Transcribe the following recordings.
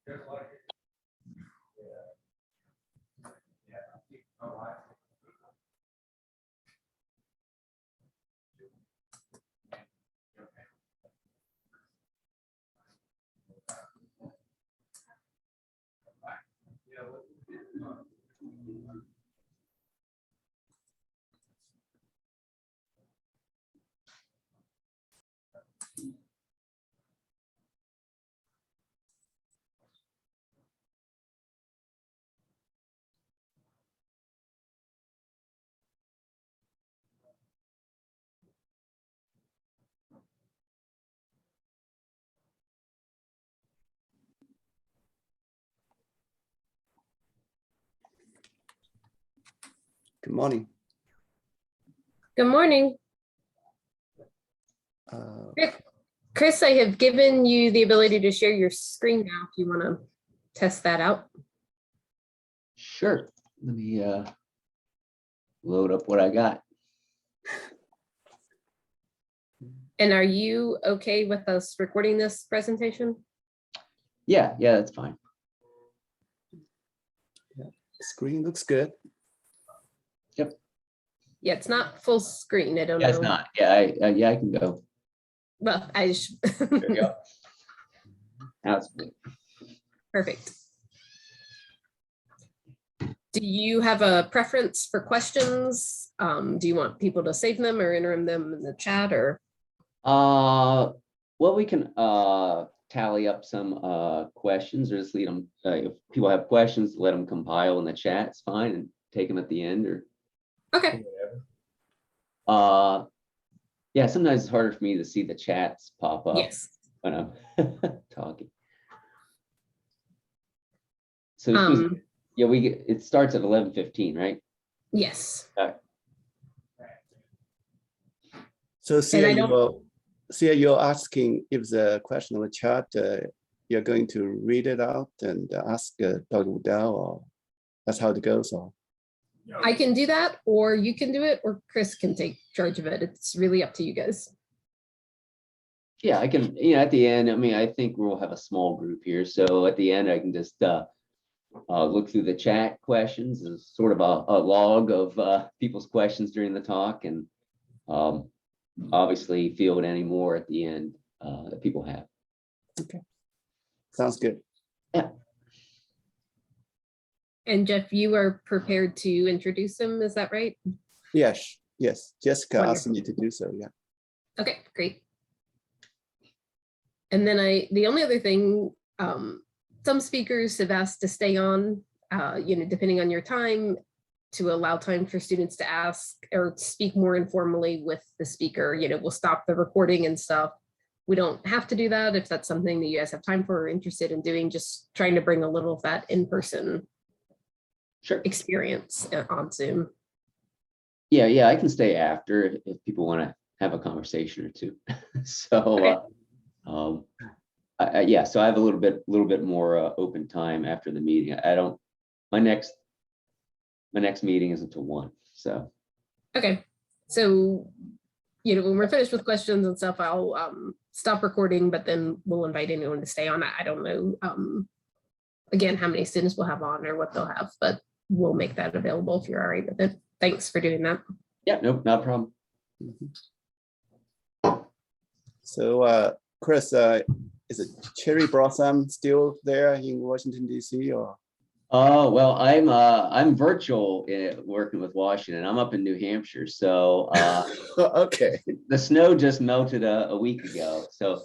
Good morning. Good morning. Chris, I have given you the ability to share your screen now if you want to test that out. Sure. Let me load up what I got. And are you okay with us recording this presentation? Yeah, that's fine. Yeah, screen looks good. Yep. Yeah, it's not full screen. I don't know. It's not. Yeah, I can go. Well, There we go. Now it's good. Perfect. Do you have a preference for questions? Do you want people to save them or enter them in the chat or? Well, we can tally up some questions or just lead them. If people have questions, let them compile in the chat. It's fine, and take them at the end or. Okay. Yeah, sometimes it's harder for me to see the chats pop up. Yes. When I'm talking. So yeah, it starts at 11:15, right? Yes. So Sia, you're asking if the question in the chat, you're going to read it out and ask Dr. Woodall, or that's how it goes, or? I can do that, or you can do it, or Chris can take charge of it. It's really up to you guys. Yeah, I can, at the end, I mean, I think we'll have a small group here. So at the end, I can just look through the chat questions as sort of a log of people's questions during the talk, and obviously field any more at the end that people have. Okay, sounds good. Yeah. And Jeff, you are prepared to introduce him, is that right? Yes, Jessica Wonderful. asked me to do so, yeah. Okay, great. And then the only other thing, some speakers have asked to stay on, depending on your time, to allow time for students to ask or speak more informally with the speaker. We'll stop the recording and stuff. We don't have to do that if that's something that you guys have time for or interested in doing, just trying to bring a little of that in-person experience on Zoom. Yeah, I can stay after if people want to have a conversation or two. So, okay. So I have a little bit more open time after the meeting. My next meeting isn't until 1. So. Okay. So, when we're finished with questions and stuff, I'll stop recording, but then we'll invite anyone to stay on. I don't know, again, how many students we'll have on or what they'll have, but we'll make that available if you're all right with it. Thanks for doing that. Yeah, nope, not a problem. So, Chris, is it cherry blossom still there in Washington, D.C. or? Oh, well, I'm virtual working with Washington. I'm up in New Hampshire, so okay. The snow just melted a week ago, so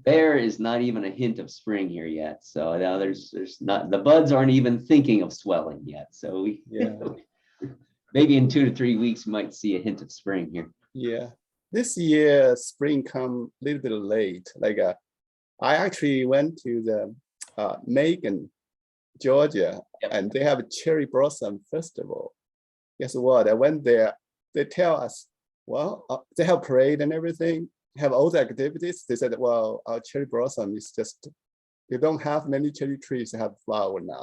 there is not even a hint of spring here yet. So now there's not, the buds aren't even thinking of swelling yet. So maybe in 2 to 3 weeks we might see a hint of spring here. Yeah, this year spring come a little bit late. Like I actually went to the Macon, Georgia, and they have a cherry blossom festival. Guess what? I went there. They tell us, well, they have parade and everything, have all the activities. They said, well, our cherry blossom is just, they don't have many cherry trees that have flower now.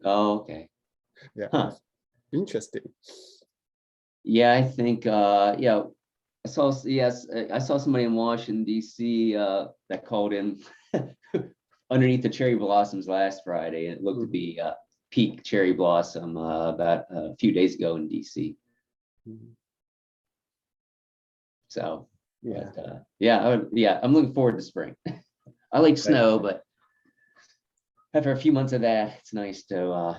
Oh, okay. Yeah. Huh. Interesting. Yeah, I think I saw somebody in Washington, D.C. That called in underneath the cherry blossoms last Friday. It looked to be peak cherry blossom about a few days ago in DC. So Yeah. but, yeah, I'm looking forward to spring. I like snow, but after a few months of that, it's nice to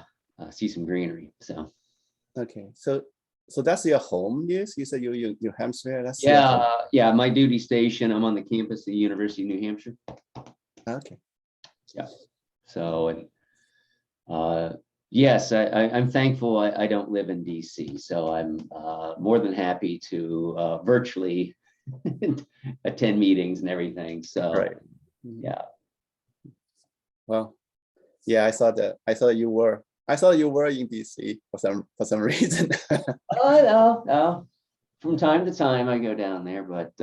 see some greenery. So Okay. So that's your home, yes? You said you New Hampshire. That's your home? yeah, my duty station. I'm on the campus of the University of New Hampshire. Okay. Yeah. So yes, I'm thankful I don't live in DC. So I'm more than happy to virtually attend meetings and everything. So Right. yeah. Well, yeah, I saw you were in DC for some reason. Oh no. From time to time I go down there, but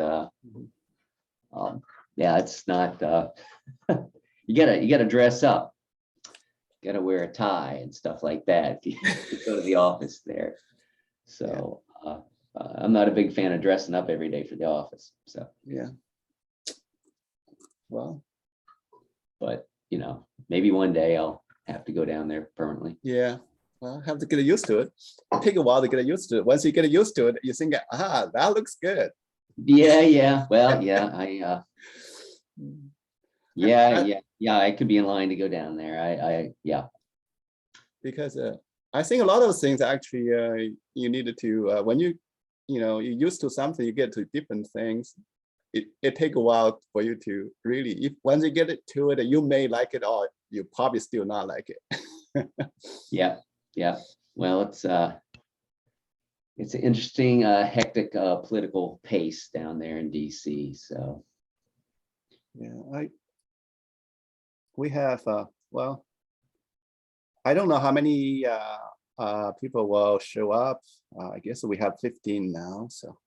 yeah, it's not you gotta dress up. You gotta wear a tie and stuff like that if you go to the office there. So I'm not a big fan of dressing up every day for the office. So Yeah. Well, but maybe one day I'll have to go down there permanently. yeah. Well, have to get used to it. Take a while to get used to it. Once you get used to it, you think, that looks good. Yeah. Well, yeah, I could be in line to go down there. Yeah. Because I think a lot of things actually you needed to when you're used to something, you get to different things. It take a while for you to really, once you get to it, you may like it or you probably still not like it. Yeah. Well, it's an interesting, hectic political pace down there in DC. So yeah, we have well, I don't know how many people will show up. I guess we have 15 now. So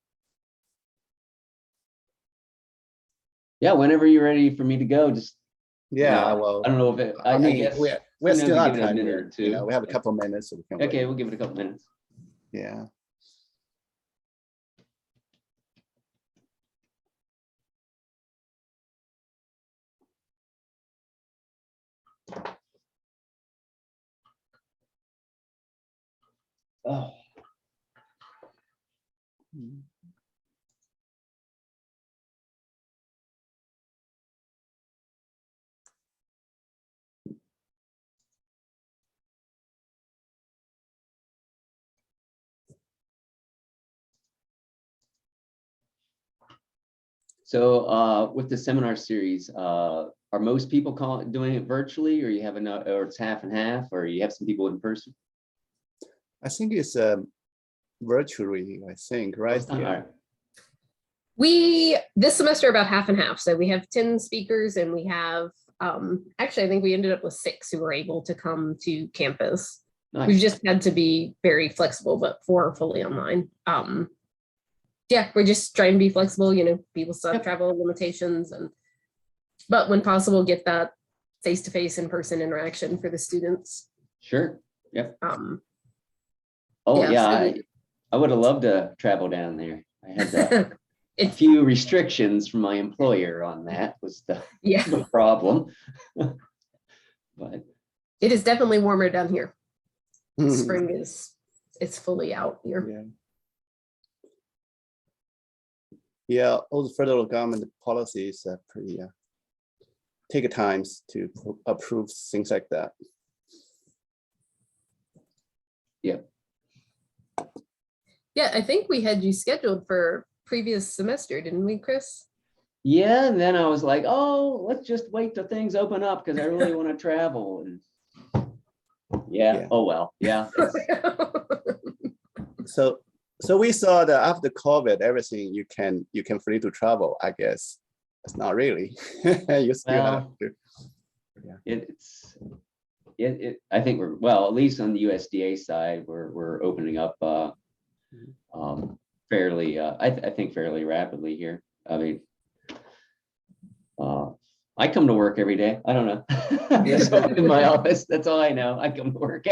yeah, whenever you're ready for me to go, just yeah, well, I don't know if I mean, guess we're still sometimes not give it a time minute here. or two. We have a couple minutes. So we can Okay, wait. we'll give it a couple minutes. Yeah. Oh. So with the seminar series, are most people doing it virtually, or you have enough, or it's half and half, or you have some people in person? I think it's virtually, I think, right? Yeah. This semester about half and half. So we have 10 speakers and we have, actually, I think we ended up with 6 who were able to come to campus. Nice. We've just had to be very flexible, but 4 are fully online. Yeah, we're just trying to be flexible, people still have travel limitations, but when possible, get that face-to-face in-person interaction for the students. Sure. Yep. Yeah, so I would have loved to travel down there. I had a few restrictions from my employer on that was the problem. But it is definitely warmer down here. Spring it's fully out here. Yeah, all the federal government policies are pretty take time to approve things like that. Yeah, I think we had you scheduled for previous semester, didn't we, Chris? Yeah, and then I was like, oh, let's just wait till things open up because I really want to travel. And oh well, yeah. So we saw that after COVID, everything you can free to travel. I guess it's not really. You still have to. I think we're at least on the USDA side, we're opening up fairly. I think fairly rapidly here. I mean, I come to work every day. I don't know. So in my office, that's all I know. I come to work.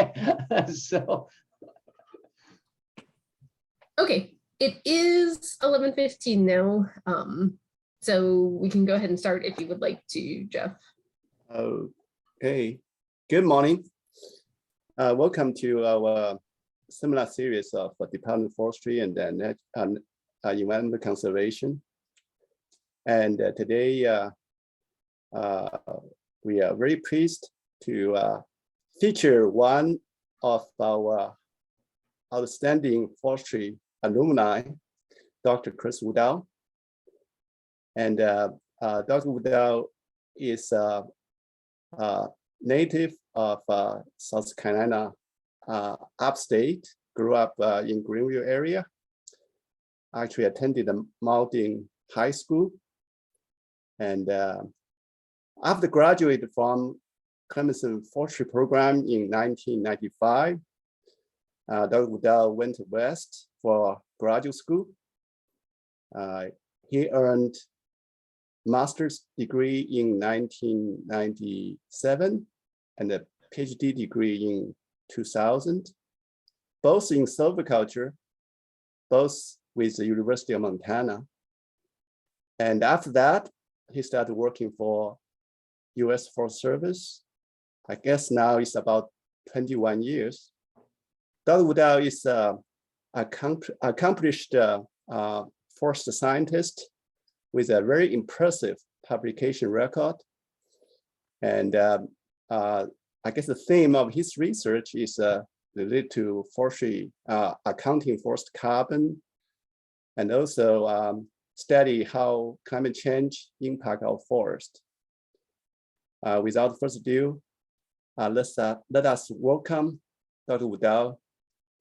So. Okay, it is 11:15 now, so we can go ahead and start if you would like to, Jeff. Okay, good morning. Welcome to our seminar series of Department of Forestry and Environmental Conservation. And today we are very pleased to feature one of our outstanding forestry alumni, Dr. Chris Woodall. And Dr. Woodall is native of South Carolina, upstate, grew up in Greenville area, actually attended the Mountain High School. And after graduated from Clemson Forestry program in 1995, Dr. Woodall went west for graduate school. He earned master's degree in 1997 and a Ph.D. degree in 2000, both in silviculture, both with the University of Montana. And after that, he started working for U.S. Forest Service. I guess now it's about 21 years. Dr. Woodall is an accomplished forest scientist with a very impressive publication record. And I guess the theme of his research is related to forestry, accounting forest carbon, and also study how climate change impact our forest. Without further ado, let us welcome Dr. Woodall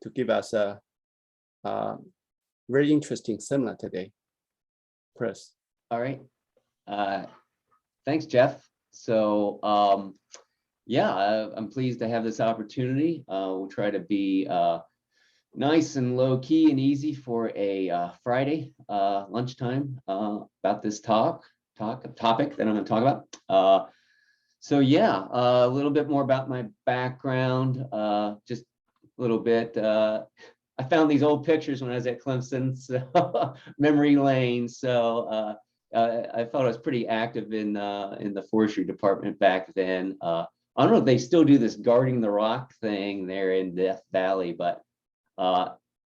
to give us a very interesting seminar today. Chris. All right. Thanks, Jeff. So yeah, I'm pleased to have this opportunity. We'll try to be nice and low key and easy for a Friday lunchtime about this topic that I'm going to talk about. So yeah, a little bit more about my background, just a little bit. I found these old pictures when I was at Clemson, so memory lane. So I thought I was pretty active in the forestry department back then. I don't know if they still do this guarding the rock thing there in Death Valley, but I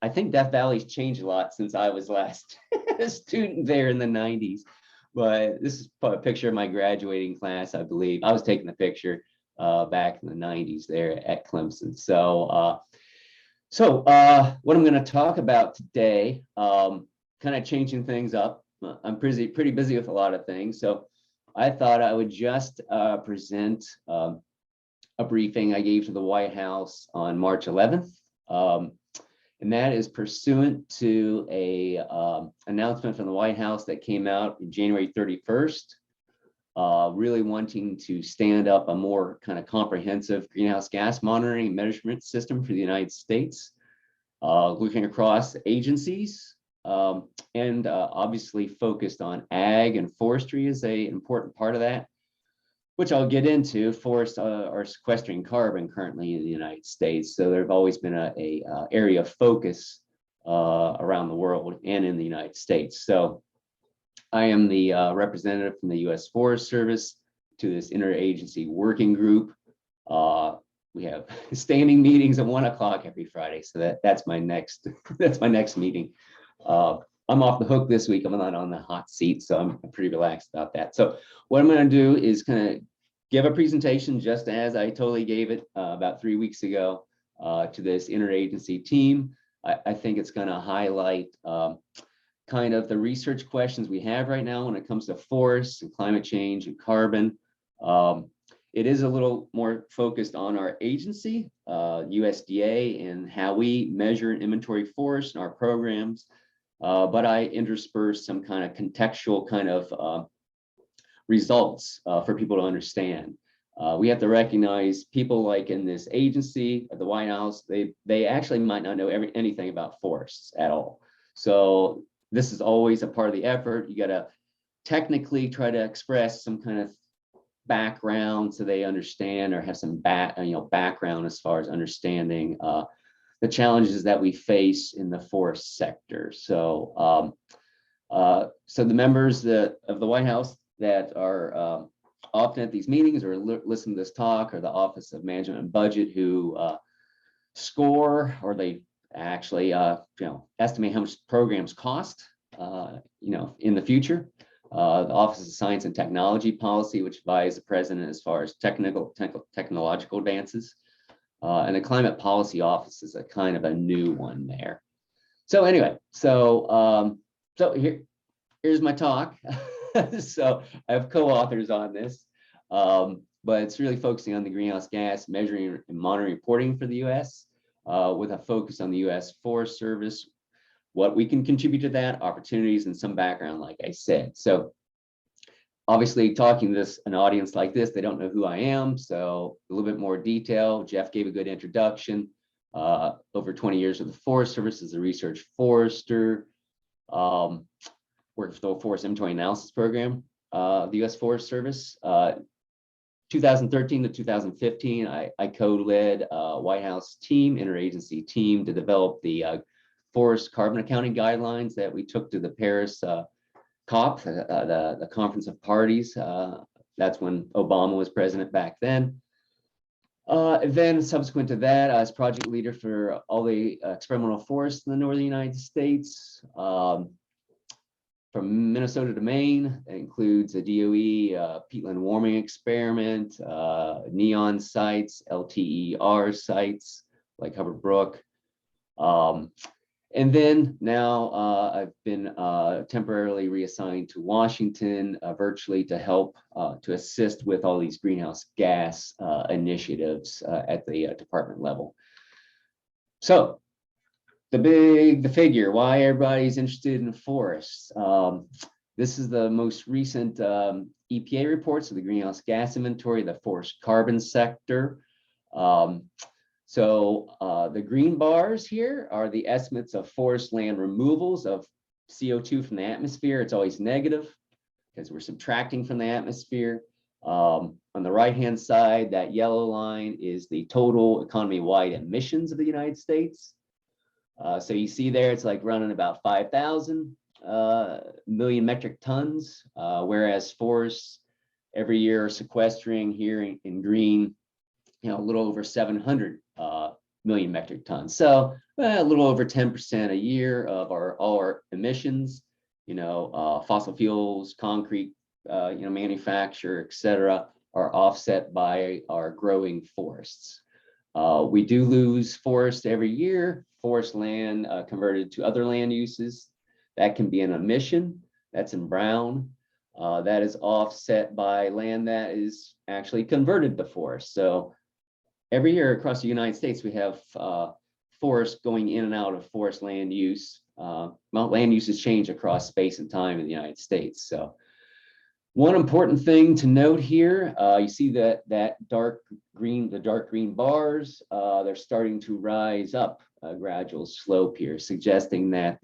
think Death Valley's changed a lot since I was last a student there in the 90s. But this is a picture of my graduating class, I believe. I was taking the picture back in the 90s there at Clemson. So what I'm going to talk about today, kind of changing things up. I'm pretty busy with a lot of things, so I thought I would just present a briefing I gave to the White House on March 11th, and that is pursuant to a announcement from the White House that came out January 31st, really wanting to stand up a more kind of comprehensive greenhouse gas monitoring and measurement system for the United States, looking across agencies. And obviously focused on ag and forestry is an important part of that, which I'll get into. Forests are sequestering carbon currently in the United States, so there's always been a area of focus around the world and in the United States. So I am the representative from the U.S. Forest Service to this interagency working group. We have standing meetings at 1 o'clock every Friday, so that's my next meeting. I'm off the hook this week. I'm not on the hot seat, so I'm pretty relaxed about that. So what I'm going to do is kind of give a presentation just as I totally gave it about 3 weeks ago to this interagency team. I think it's going to highlight kind of the research questions we have right now when it comes to forests and climate change and carbon. It is a little more focused on our agency, USDA, and how we measure and inventory forests in our programs. But I intersperse some kind of contextual kind of results for people to understand. We have to recognize people like in this agency at the White House, they actually might not know anything about forests at all. So this is always a part of the effort. You got to technically try to express some kind of background so they understand or have some background as far as understanding the challenges that we face in the forest sector. So so the members of the White House that are often at these meetings or listen to this talk, or the Office of Management and Budget, who score, or they actually estimate how much programs cost in the future. The Office of Science and Technology Policy, which advises the president as far as technological advances. And the Climate Policy Office is a kind of a new one there. So anyway, so here's my talk. So I have co-authors on this, but it's really focusing on the greenhouse gas measuring and monitoring reporting for the U.S. With a focus on the U.S. Forest Service, what we can contribute to that, opportunities, and some background, like I said. So obviously talking to an audience like this, they don't know who I am. So a little bit more detail. Jeff gave a good introduction. Over 20 years with the Forest Service as a research forester. Worked for the Forest Inventory Analysis Program, the U.S. Forest Service. 2013 to 2015, I co-led a White House team, interagency team, to develop the forest carbon accounting guidelines that we took to the Paris COP, the Conference of Parties. That's when Obama was president back then. Then subsequent to that, I was project leader for all the experimental forests in the northern United States. From Minnesota to Maine, that includes a DOE peatland warming experiment, neon sites, LTER sites like Hubbard Brook. And then now I've been temporarily reassigned to Washington virtually to help to assist with all these greenhouse gas initiatives at the department level. So the figure, why everybody's interested in forests. This is the most recent EPA reports of the greenhouse gas inventory, the forest carbon sector. So the green bars here are the estimates of forest land removals of CO2 from the atmosphere. It's always negative because we're subtracting from the atmosphere. On the right-hand side, that yellow line is the total economy-wide emissions of the United States. So you see there, it's like running about 5,000 million metric tons, whereas forests every year are sequestering here in green, a little over 700 million metric tons. So a little over 10% a year of all our emissions, fossil fuels, concrete, manufacture, et cetera, are offset by our growing forests. We do lose forest every year, forest land converted to other land uses. That can be an emission, that's in brown. That is offset by land that is actually converted to forest. So every year across the United States, we have forests going in and out of forest land use. Land uses change across space and time in the United States. So one important thing to note here, you see that dark green bars, they're starting to rise up a gradual slope here, suggesting that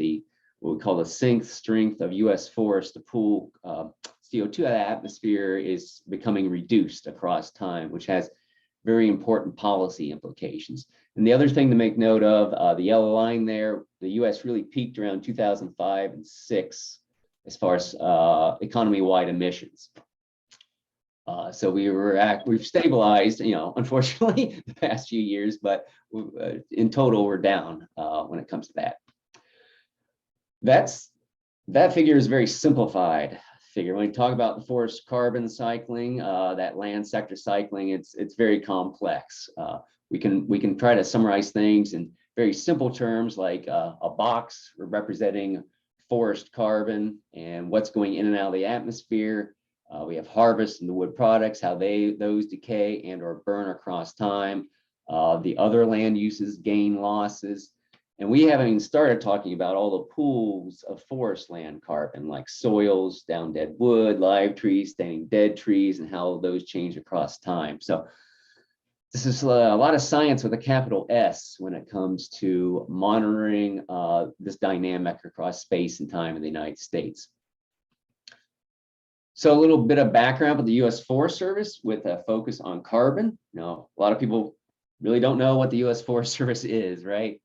what we call the sink strength of U.S. forests to pull CO2 out of the atmosphere is becoming reduced across time, which has very important policy implications. And the other thing to make note of, the yellow line there, the U.S. really peaked around 2005 and 6 as far as economy-wide emissions. So we've stabilized, unfortunately, the past few years, but in total, we're down when it comes to that. That figure is very simplified figure. When we talk about the forest carbon cycling, that land sector cycling, it's very complex. We can try to summarize things in very simple terms, like a box representing forest carbon and what's going in and out of the atmosphere. We have harvest and the wood products, how those decay and or burn across time. The other land uses, gain, losses. And we haven't even started talking about all the pools of forest land carbon, like soils, down dead wood, live trees, standing dead trees, and how those change across time. So this is a lot of science with a capital S when it comes to monitoring this dynamic across space and time in the United States. So a little bit of background about the U.S. Forest Service with a focus on carbon. A lot of people really don't know what the U.S. Forest Service is, right?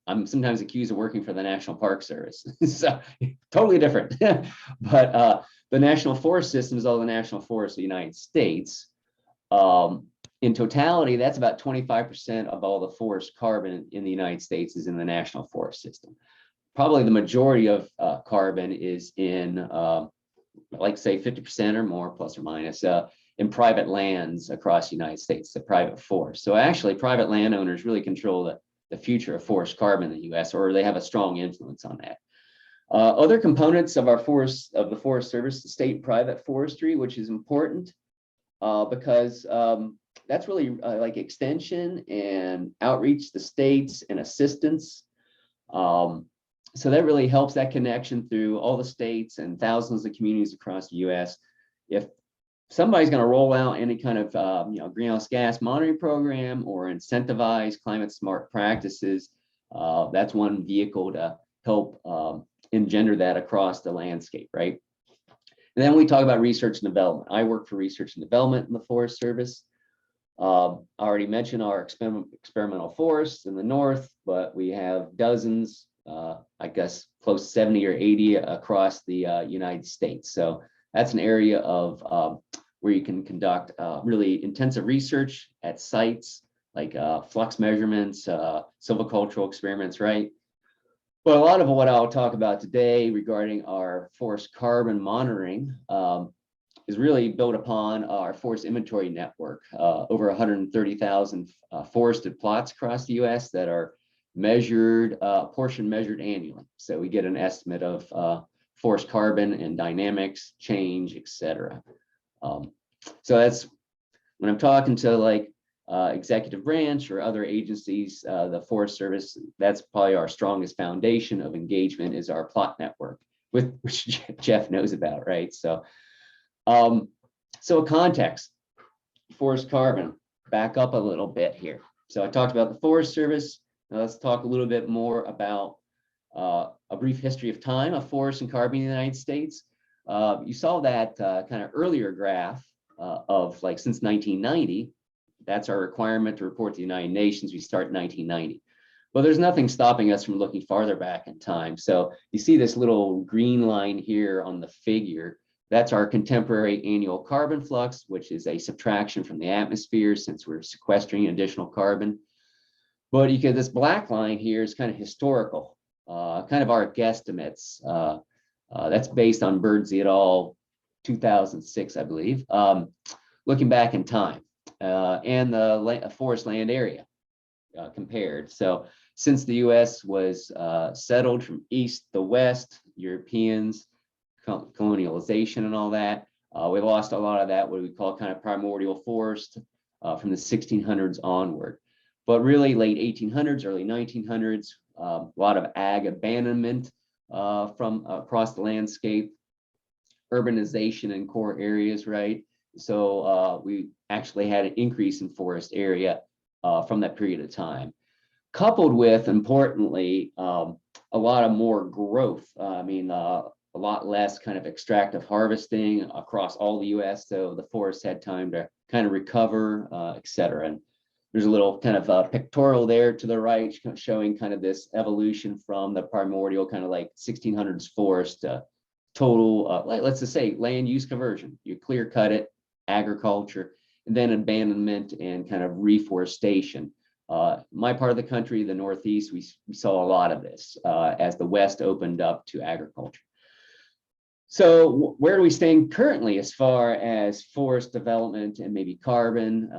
I'm sometimes accused of working for the National Park Service, so totally different. But The national forest system is all the national forests of the United States. In totality, that's about 25% of all the forest carbon in the United States is in the national forest system. Probably the majority of carbon is in, like say 50% or more, plus or minus, in private lands across the United States, the private forest. So actually, private landowners really control the future of forest carbon in the U.S., or they have a strong influence on that. Other components of our forest, of the Forest Service, the state and private forestry, which is important because that's really like extension and outreach to states and assistance. So that really helps that connection through all the states and thousands of communities across the U.S. If somebody's going to roll out any kind of greenhouse gas monitoring program or incentivize climate smart practices, that's one vehicle to help engender that across the landscape, right? And then we talk about research and development. I work for research and development in the Forest Service. I already mentioned our experimental forests in the north, but we have dozens, I guess close to 70 or 80 across the United States. So that's an area of where you can conduct really intensive research at sites like flux measurements, silvicultural experiments, right? But a lot of what I'll talk about today regarding our forest carbon monitoring is really built upon our forest inventory network, over 130,000 forested plots across the U.S. that are measured, portion measured annually. So we get an estimate of forest carbon and dynamics, change, etc. So that's when I'm talking to like executive branch or other agencies, the Forest Service, that's probably our strongest foundation of engagement is our plot network, which Jeff knows about, right? So, so context, forest carbon, back up a little bit here. So I talked about the Forest Service. Now let's talk a little bit more about a brief history of time of forests and carbon in the United States. You saw that kind of earlier graph of like since 1990. That's our requirement to report to the United Nations. We start in 1990. Well, there's nothing stopping us from looking farther back in time. So you see this little green line here on the figure. That's our contemporary annual carbon flux, which is a subtraction from the atmosphere since we're sequestering additional carbon. But you get this black line here is kind of historical, kind of our guesstimates. That's based on Birdsey et al. 2006, I believe, looking back in time. And the forest land area compared. So since the U.S. was settled from east to west, Europeans, colonialization and all that, we lost a lot of that, what we call kind of primordial forest from the 1600s onward. But really late 1800s, early 1900s, a lot of ag abandonment from across the landscape, urbanization in core areas, right? So we actually had an increase in forest area from that period of time, coupled with, importantly, a lot of more growth. A lot less kind of extractive harvesting across all the U.S. So the forest had time to kind of recover, et cetera. And there's a little kind of pictorial there to the right showing kind of this evolution from the primordial kind of like 1600s forest to total, let's just say land use conversion. You clear cut it, agriculture, and then abandonment and kind of reforestation. My part of the country, the Northeast, we saw a lot of this as the West opened up to agriculture. So where do we stand currently as far as forest development and maybe carbon,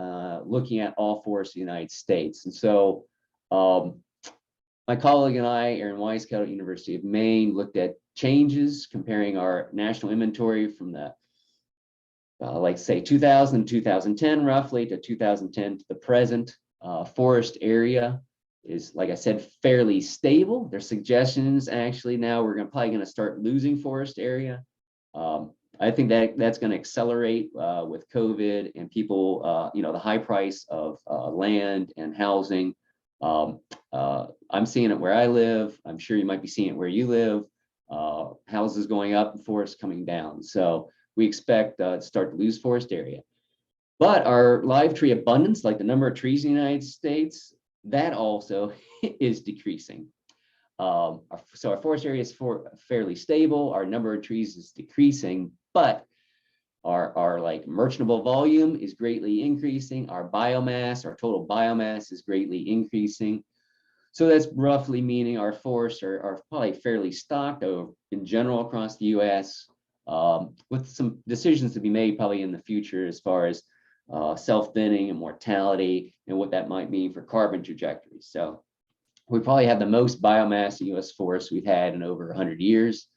looking at all forests in the United States? And so my colleague and I, Aaron Weisskell at University of Maine, looked at changes comparing our national inventory from the like say 2000, 2010 roughly to 2010 to the present. Forest area is, like I said, fairly stable. There's suggestions actually now we're probably going to start losing forest area. I think that's going to accelerate with COVID and people, the high price of land and housing. I'm seeing it where I live. I'm sure you might be seeing it where you live. Houses going up and forests coming down. So we expect to start to lose forest area. But our live tree abundance, like the number of trees in the United States, that also is decreasing. So our forest area is fairly stable. Our number of trees is decreasing, but our like merchantable volume is greatly increasing. Our biomass, our total biomass is greatly increasing. So that's roughly meaning our forests are probably fairly stocked in general across the US, with some decisions to be made probably in the future as far as self-thinning and mortality and what that might mean for carbon trajectories. So we probably have the most biomass in US forests we've had in over 100 years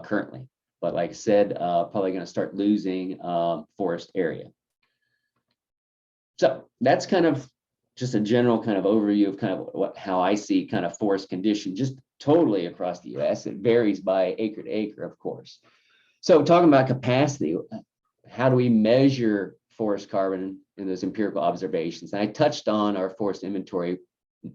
currently. But like I said, probably going to start losing forest area. So that's kind of just a general kind of overview of kind of how I see kind of forest condition just totally across the US. It varies by acre to acre, of course. So talking about capacity, how do we measure forest carbon in those empirical observations? And I touched on our forest inventory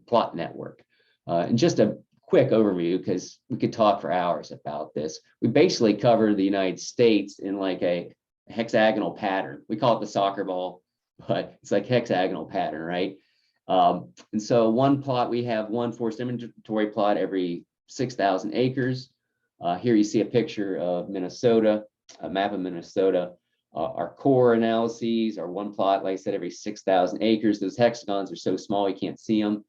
plot network. And just a quick overview, because we could talk for hours about this. We basically cover the United States in like a hexagonal pattern. We call it the soccer ball, but it's like hexagonal pattern, right? And so one plot, we have one forest inventory plot every 6,000 acres. Here you see a picture of Minnesota, a map of Minnesota. Our core analyses are one plot, like I said, every 6,000 acres. Those hexagons are so small you can't see them.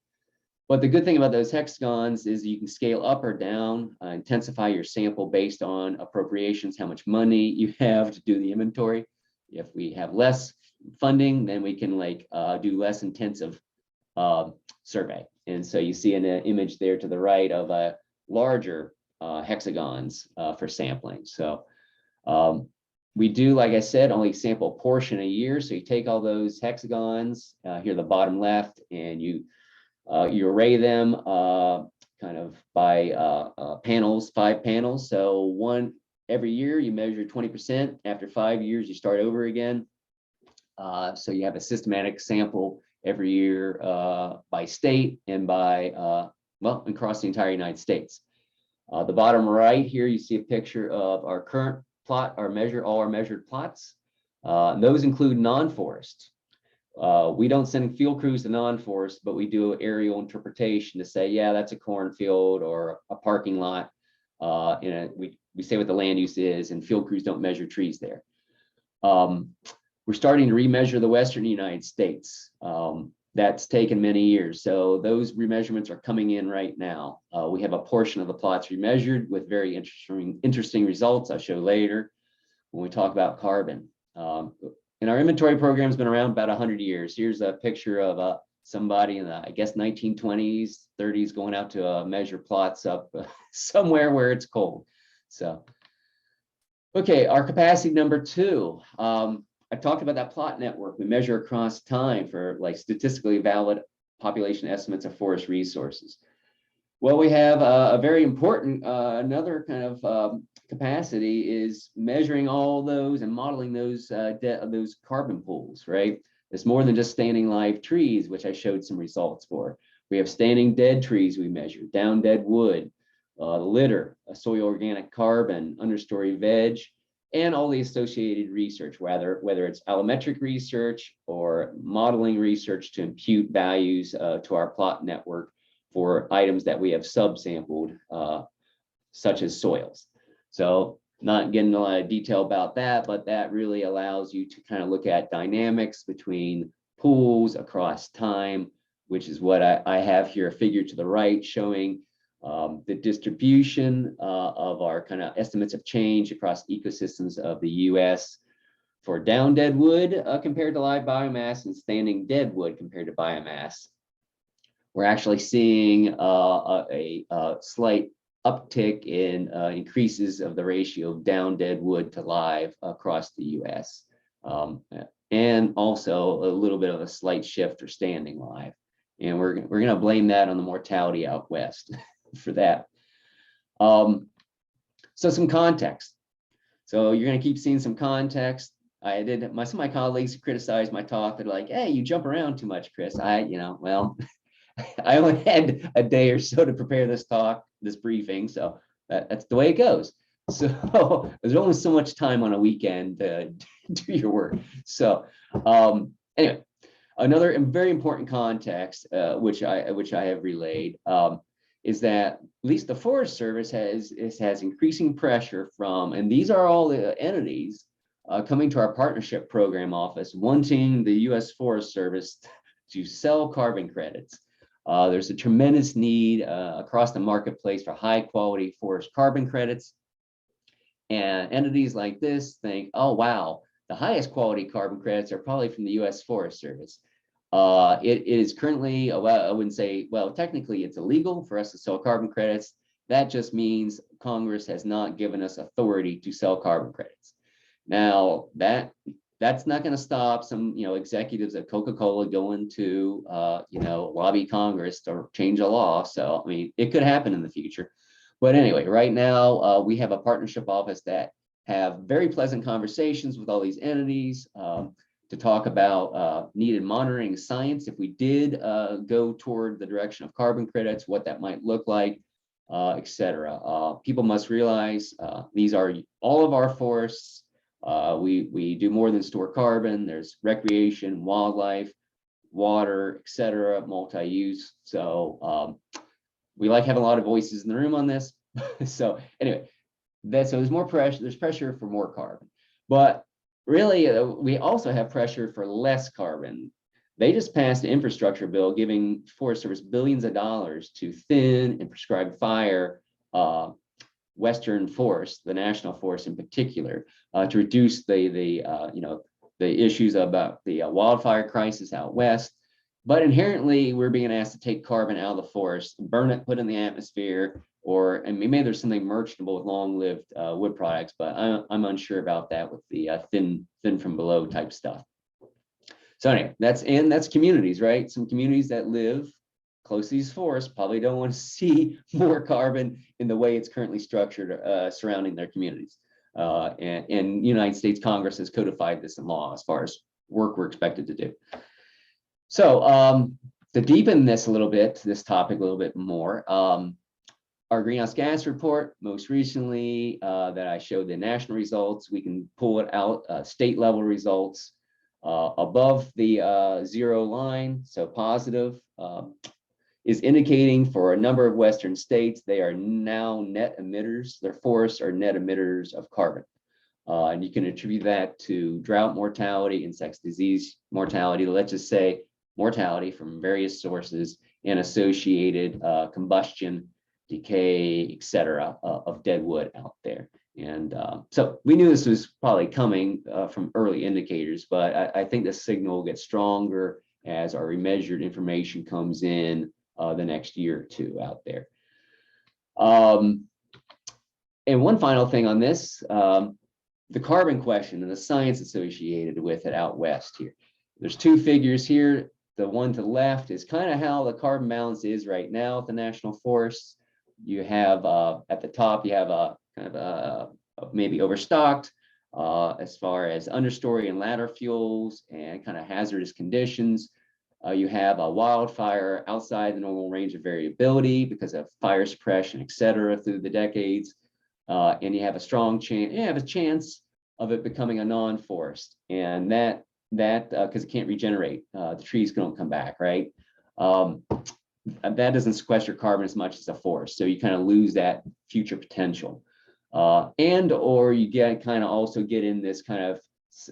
But the good thing about those hexagons is you can scale up or down, intensify your sample based on appropriations, how much money you have to do the inventory. If we have less funding, then we can like do less intensive survey. And so you see an image there to the right of a larger hexagons for sampling. So we do, like I said, only sample a portion a year. So you take all those hexagons here, the bottom left, and you array them kind of by panels, 5 panels. So one every year you measure 20%. After 5 years, you start over again. So you have a systematic sample every year by state and by, well, across the entire United States. The bottom right here, you see a picture of our current plot, all our measured plots. Those include non-forest. We don't send field crews to non-forest, but we do aerial interpretation to say, yeah, that's a cornfield or a parking lot. We say what the land use is, and field crews don't measure trees there. We're starting to remeasure the Western United States. That's taken many years. So those remeasurements are coming in right now. We have a portion of the plots remeasured with very interesting results I'll show later when we talk about carbon. And our inventory program has been around about 100 years. Here's a picture of somebody in the, I guess, 1920s, 30s going out to measure plots up somewhere where it's cold. So, okay, our capacity number 2. I talked about that plot network. We measure across time for like statistically valid population estimates of forest resources. Well, we have a very important, another kind of capacity is measuring all those and modeling those carbon pools, right? It's more than just standing live trees, which I showed some results for. We have standing dead trees we measured, down dead wood, litter, soil organic carbon, understory veg, and all the associated research, whether it's allometric research or modeling research to impute values to our plot network for items that we have subsampled, such as soils. So not getting a lot of detail about that, but that really allows you to kind of look at dynamics between pools across time, which is what I have here, a figure to the right showing the distribution of our kind of estimates of change across ecosystems of the US for down dead wood compared to live biomass and standing dead wood compared to biomass. We're actually seeing a slight uptick in increases of the ratio of down dead wood to live across the US. And also a little bit of a slight shift for standing live. And we're going to blame that on the mortality out west for that. So some context. So you're going to keep seeing some context. Some of my colleagues criticized my talk. They're like, hey, you jump around too much, Chris. Well, I only had a day or so to prepare this talk, this briefing. So that's the way it goes. So there's only so much time on a weekend to do your work. So anyway, another very important context, which I have relayed, is that at least the Forest Service has increasing pressure from, and these are all the entities coming to our partnership program office, wanting the U.S. Forest Service to sell carbon credits. There's a tremendous need across the marketplace for high quality forest carbon credits. And entities like this think, oh, wow, the highest quality carbon credits are probably from the U.S. Forest Service. It is currently, well, I wouldn't say, well, technically it's illegal for us to sell carbon credits. That just means Congress has not given us authority to sell carbon credits. Now, that's not going to stop some, executives at Coca-Cola going to, lobby Congress to change a law. So, I mean, it could happen in the future. But anyway, right now, we have a partnership office that have very pleasant conversations with all these entities to talk about needed monitoring science. If we did go toward the direction of carbon credits, what that might look like, et cetera. People must realize these are all of our forests. We do more than store carbon. There's recreation, wildlife, water, et cetera, multi-use. So we like having a lot of voices in the room on this. So anyway, so there's more pressure. There's pressure for more carbon, but really we also have pressure for less carbon. They just passed an infrastructure bill giving Forest Service billions of dollars to thin and prescribed fire Western forests, the national forest in particular, to reduce the issues about the wildfire crisis out west. But inherently, we're being asked to take carbon out of the forest, burn it, put it in the atmosphere, and maybe there's something merchantable with long-lived wood products, but I'm unsure about that with the thin from below type stuff. So anyway, that's communities, right? Some communities that live close to these forests probably don't want to see more carbon in the way it's currently structured surrounding their communities. And United States Congress has codified this in law as far as work we're expected to do. So to deepen this a little bit, this topic a little bit more, our greenhouse gas report, most recently that I showed the national results, we can pull it out, state level results above the 0 line, so positive, is indicating for a number of Western states, they are now net emitters. Their forests are net emitters of carbon. And you can attribute that to drought mortality, insect disease mortality, let's just say mortality from various sources and associated combustion, decay, et cetera, of dead wood out there. And so we knew this was probably coming from early indicators, but I think the signal will get stronger as our remeasured information comes in the next year or two out there. And one final thing on this, the carbon question and the science associated with it out west here. There's two figures here. The one to the left is kind of how the carbon balance is right now at the national forests. You have at the top, you have a kind of maybe overstocked as far as understory and ladder fuels and kind of hazardous conditions. You have a wildfire outside the normal range of variability because of fire suppression, et cetera, through the decades. And you have a strong chance, chance of it becoming a non-forest. And that because it can't regenerate, the trees don't come back, right? That doesn't sequester carbon as much as a forest. So you kind of lose that future potential. Or you also get in this kind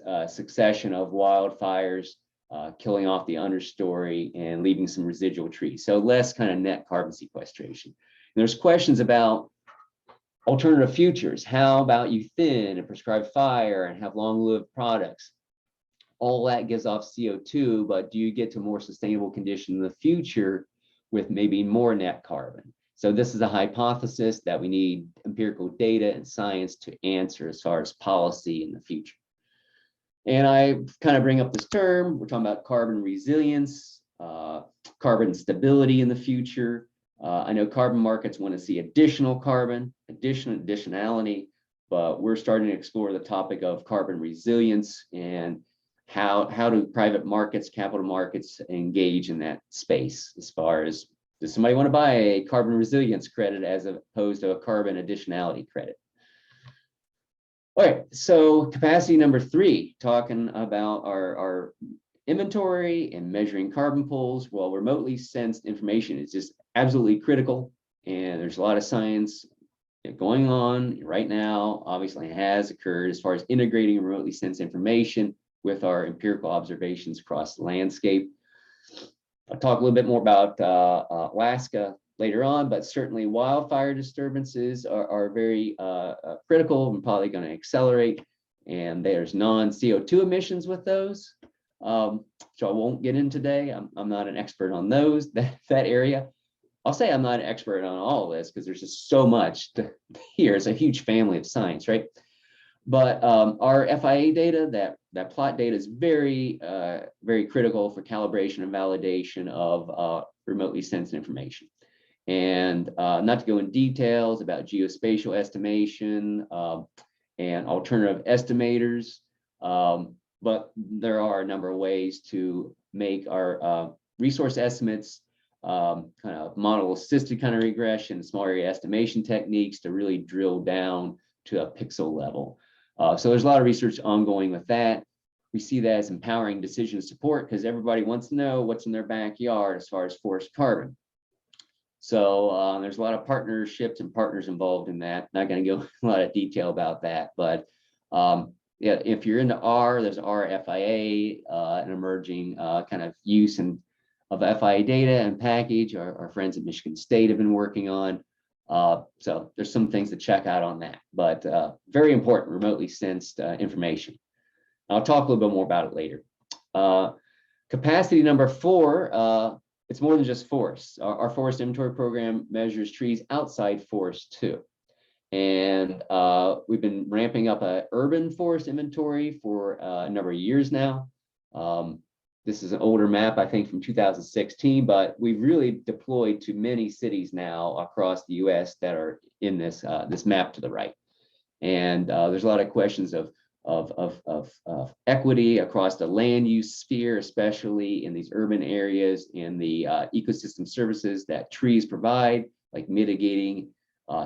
of succession of wildfires killing off the understory and leaving some residual trees. So less kind of net carbon sequestration. And there's questions about alternative futures. How about you thin and prescribe fire and have long-lived products? All that gives off CO2, but do you get to more sustainable condition in the future with maybe more net carbon? So this is a hypothesis that we need empirical data and science to answer as far as policy in the future. And I kind of bring up this term, we're talking about carbon resilience, carbon stability in the future. I know carbon markets want to see additional carbon, additionality, but we're starting to explore the topic of carbon resilience and how do private markets, capital markets engage in that space as far as, does somebody want to buy a carbon resilience credit as opposed to a carbon additionality credit? All right, so capacity number 3, talking about our inventory and measuring carbon pools. Well, remotely sensed information is just absolutely critical. and there's a lot of science going on right now. Obviously, it has occurred as far as integrating remotely sensed information with our empirical observations across the landscape. I'll talk a little bit more about Alaska later on, but certainly wildfire disturbances are very critical and probably going to accelerate. And there's non-CO2 emissions with those, which I won't get in today. I'm not an expert on those, that area. I'll say I'm not an expert on all of this because there's just so much to hear. It's a huge family of science, right? But our FIA data, that plot data is very, very critical for calibration and validation of remotely sensed information. And not to go in details about geospatial estimation and alternative estimators, but there are a number of ways to make our resource estimates kind of model assisted kind of regression, small area estimation techniques to really drill down to a pixel level. So there's a lot of research ongoing with that. We see that as empowering decision support because everybody wants to know what's in their backyard as far as forest carbon. So there's a lot of partnerships and partners involved in that. Not going to go in a lot of detail about that, but yeah, if you're into R, there's RFIA, an emerging kind of use of FIA data and package. Our friends at Michigan State have been working on. So there's some things to check out on that, but very important remotely sensed information. I'll talk a little bit more about it later. Capacity number 4, it's more than just forests. Our forest inventory program measures trees outside forests too. And we've been ramping up an urban forest inventory for a number of years now. This is an older map, I think, from 2016, but we've really deployed to many cities now across the U.S. that are in this this map to the right. And there's a lot of questions of equity across the land use sphere, especially in these urban areas, in the ecosystem services that trees provide, like mitigating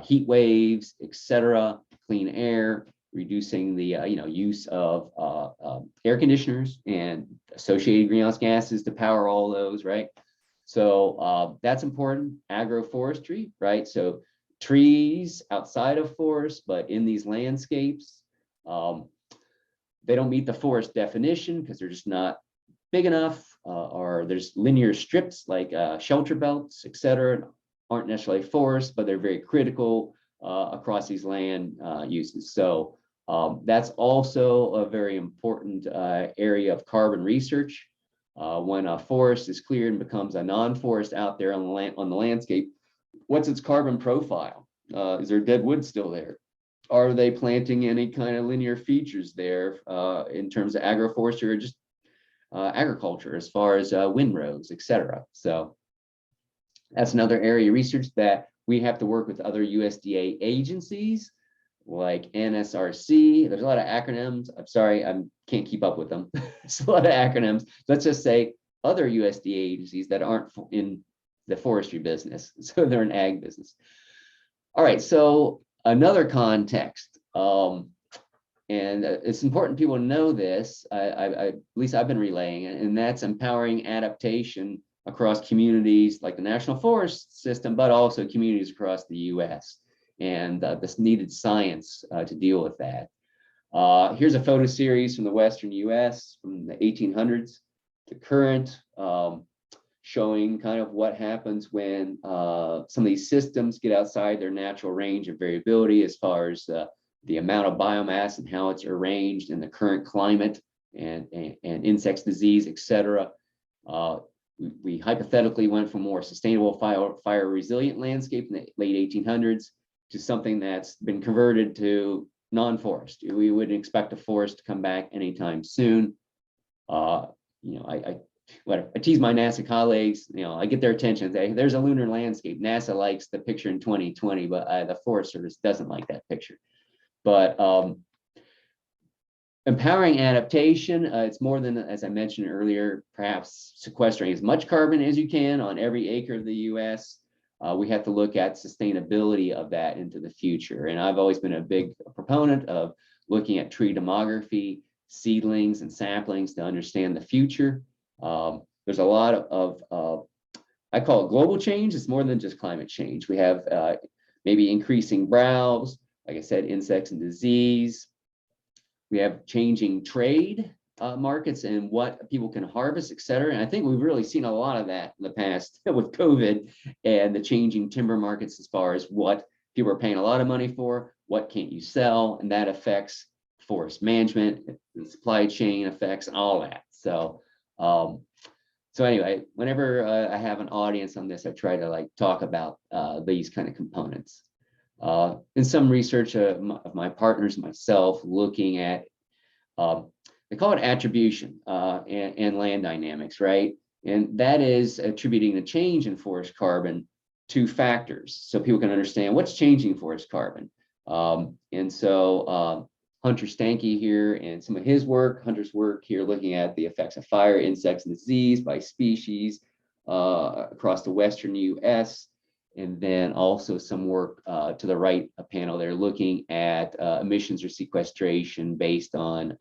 heat waves, etc., clean air, reducing the use of air conditioners and associated greenhouse gases to power all those, right? So that's important. Agroforestry, right? So trees outside of forests, but in these landscapes, they don't meet the forest definition because they're just not big enough, or there's linear strips like shelter belts, etc., aren't necessarily forests, but they're very critical across these land uses. So that's also a very important area of carbon research. When a forest is cleared and becomes a non-forest out there on the landscape, what's its carbon profile? Is there dead wood still there? Are they planting any kind of linear features there in terms of agroforestry or just agriculture as far as windrows, etc.? So that's another area of research that we have to work with other USDA agencies like NSRC. There's a lot of acronyms. I'm sorry, I can't keep up with them. It's a lot of acronyms. Let's just say other USDA agencies that aren't in the forestry business. So they're an ag business. All right, so another context, and it's important people know this, at least I've been relaying it, and that's empowering adaptation across communities like the National Forest System, but also communities across the US, and this needed science to deal with that. Here's a photo series from the Western US from the 1800s to current, showing kind of what happens when some of these systems get outside their natural range of variability as far as the amount of biomass and how it's arranged in the current climate and insects, disease, etc. We hypothetically went from more sustainable fire resilient landscape in the late 1800s to something that's been converted to non-forest. We wouldn't expect a forest to come back anytime soon. I tease my NASA colleagues, I get their attention. There's a lunar landscape. NASA likes the picture in 2020, but the Forest Service doesn't like that picture. But empowering adaptation, it's more than, as I mentioned earlier, perhaps sequestering as much carbon as you can on every acre of the US. We have to look at sustainability of that into the future. And I've always been a big proponent of looking at tree demography, seedlings and saplings to understand the future. There's a lot of I call it global change. It's more than just climate change. We have maybe increasing browse, like I said, insects and disease. We have changing trade markets and what people can harvest, et cetera. And I think we've really seen a lot of that in the past with COVID and the changing timber markets as far as what people are paying a lot of money for, what can't you sell, and that affects forest management, the supply chain effects, and all that. So, so anyway, whenever I have an audience on this, I try to like talk about these kind of components. In some research of my partners, myself, looking at, they call it attribution and land dynamics, right? And that is attributing the change in forest carbon to factors, so people can understand what's changing forest carbon. And so Hunter Stanky here and some of his work, Hunter's work here, looking at the effects of fire, insects, and disease by species across the Western US. And then also some work to the right, a panel there looking at emissions or sequestration based on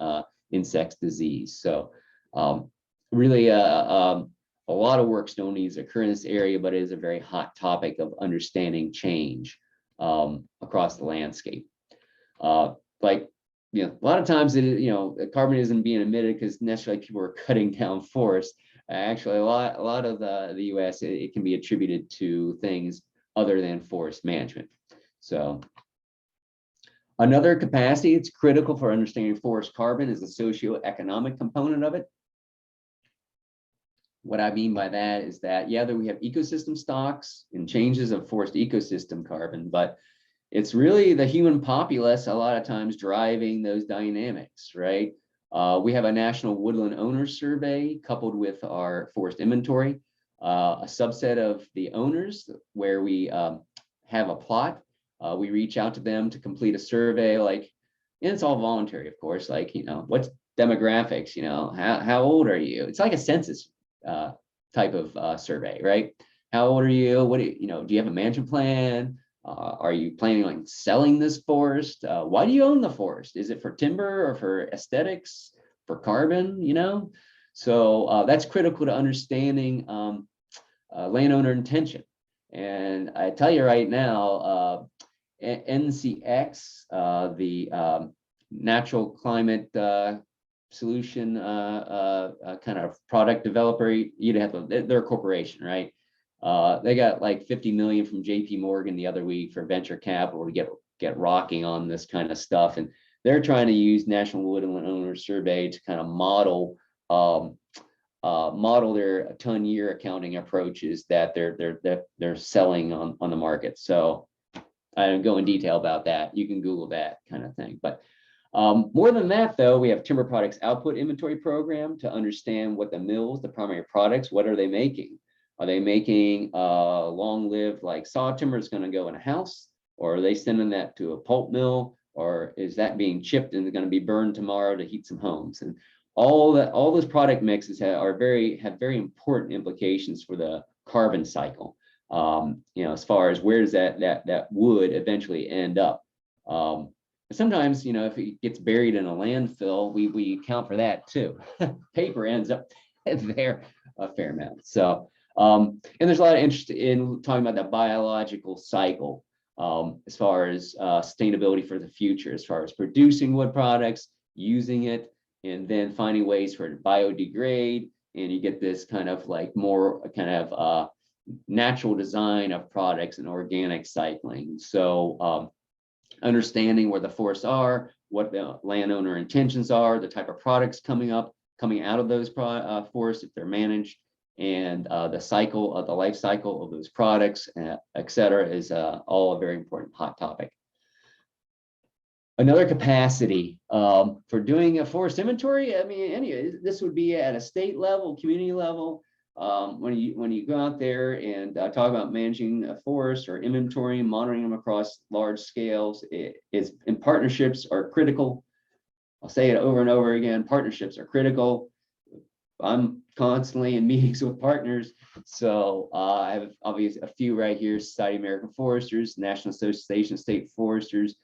insects, disease. So really a lot of work still needs to occur in this area, but it is a very hot topic of understanding change across the landscape. Like, you know, a lot of times carbon isn't being emitted because necessarily people are cutting down forests. Actually, a lot of the US, it can be attributed to things other than forest management. So another capacity that's critical for understanding forest carbon is the socioeconomic component of it. What I mean by that is that, yeah, we have ecosystem stocks and changes of forest ecosystem carbon, but it's really the human populace a lot of times driving those dynamics, right? We have a national woodland owners survey coupled with our forest inventory, a subset of the owners where we have a plot. We reach out to them to complete a survey, like, and it's all voluntary, of course, like, what's demographics, how old are you? It's like a census type of survey, right? How old are you? What do you have a management plan? Are you planning on selling this forest? Why do you own the forest? Is it for timber or for aesthetics, for carbon, So that's critical to understanding landowner intention. And I tell you right now, NCX, the Natural Climate Solution kind of product developer, you'd have to, they're a corporation, right? They got like 50 million from JP Morgan the other week for venture capital to get rocking on this kind of stuff. And they're trying to use National Woodland Owners Survey to kind of model their ton-year accounting approaches that they're selling on the market. So I don't go in detail about that. You can Google that kind of thing. But more than that, though, we have Timber Products Output Inventory Program to understand what the mills, the primary products, what are they making? Are they making long-lived, like saw timber is going to go in a house, or are they sending that to a pulp mill, or is that being chipped and going to be burned tomorrow to heat some homes? And all those product mixes have very important implications for the carbon cycle. As far as where does that wood eventually end up? Sometimes, if it gets buried in a landfill, we account for that too. Paper ends up there a fair amount. So. And there's a lot of interest in talking about the biological cycle as far as sustainability for the future, as far as producing wood products, using it, and then finding ways for it to biodegrade. And you get this kind of like more kind of natural design of products and organic cycling. So understanding where the forests are, what the landowner intentions are, the type of products coming out of those forests if they're managed, and the cycle of the life cycle of those products, et cetera, is all a very important hot topic. Another capacity for doing a forest inventory, I mean, this would be at a state level, community level. When you go out there and talk about managing a forest or inventory, monitoring them across large scales, and partnerships are critical. I'll say it over and over again, partnerships are critical. I'm constantly in meetings with partners. So I have obviously a few right here: Society of American Foresters, National Association of State Foresters,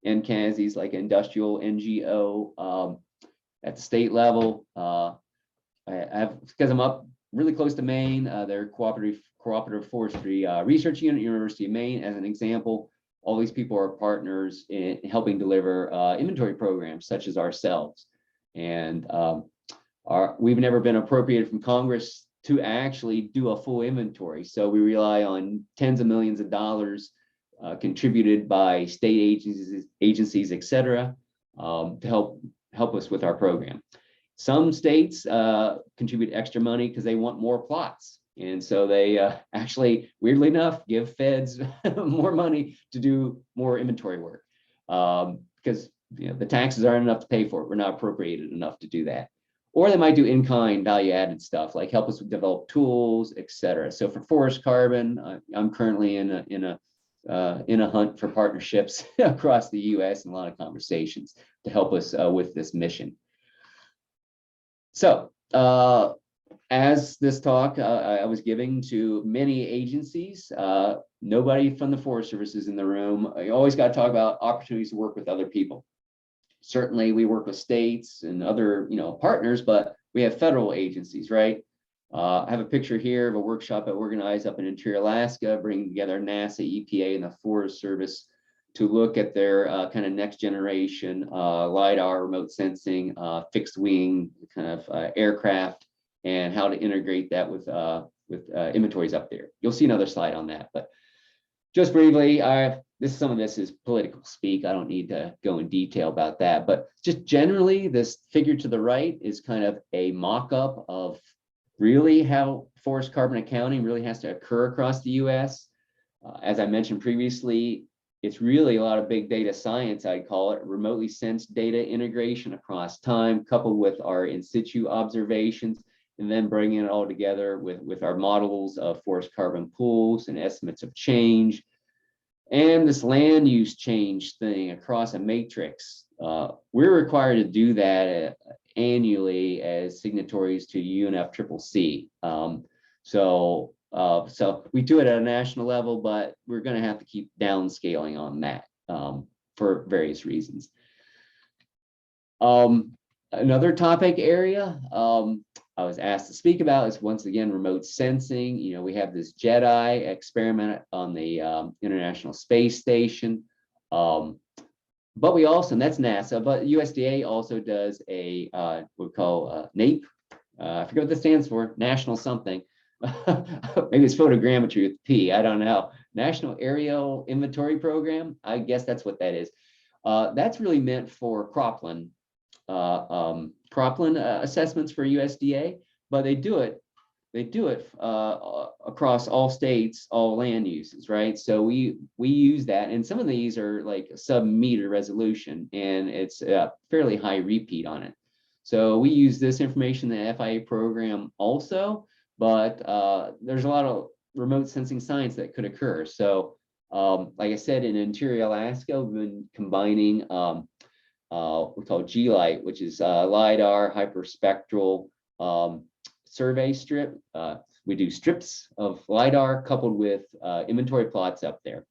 NCASI's like industrial NGO at the state level. I have, because I'm up really close to Maine, their cooperative Cooperative Forestry Research Unit, University of Maine, as an example. All these people are partners in helping deliver inventory programs such as ourselves. And we've never been appropriated from Congress to actually do a full inventory. So we rely on tens of millions of dollars contributed by state agencies, et cetera, to help us with our program. Some states contribute extra money because they want more plots. And so they actually, weirdly enough, give feds more money to do more inventory work because the taxes aren't enough to pay for it. We're not appropriated enough to do that. Or they might do in-kind value-added stuff like help us develop tools, et cetera. So for forest carbon, I'm currently in a hunt for partnerships across the U.S. and a lot of conversations to help us with this mission. So as this talk I was giving to many agencies, nobody from the Forest Service is in the room. You always got to talk about opportunities to work with other people. Certainly we work with states and other partners, but we have federal agencies, right? I have a picture here of a workshop I organized up in Interior Alaska, bringing together NASA, EPA, and the Forest Service to look at their kind of next generation LiDAR, remote sensing, fixed wing kind of aircraft, and how to integrate that with inventories up there. You'll see another slide on that, but just briefly, some of this is political speak. I don't need to go in detail about that, but just generally, this figure to the right is kind of a mock-up of really how forest carbon accounting really has to occur across the U.S. As I mentioned previously, it's really a lot of big data science, I'd call it, remotely sensed data integration across time, coupled with our in situ observations, and then bringing it all together with our models of forest carbon pools and estimates of change. And this land use change thing across a matrix. We're required to do that annually as signatories to UNFCCC. So we do it at a national level, but we're going to have to keep downscaling on that for various reasons. Another topic area I was asked to speak about is once again remote sensing. We have this JEDI experiment on the International Space Station, but we also, and that's NASA, but USDA also does a what we call NAEP. I forget what this stands for, national something. Maybe it's photogrammetry with P, I don't know. National Aerial Inventory Program, I guess that's what that is. That's really meant for cropland assessments for USDA, but they do it across all states, all land uses, right? So we use that, and some of these are like sub-meter resolution, and it's a fairly high repeat on it. So we use this information in the FIA program also, but there's a lot of remote sensing science that could occur. So like I said, in Interior Alaska, we've been combining we call G-Light, which is LiDAR, hyperspectral survey strip. We do strips of LiDAR coupled with inventory plots up there.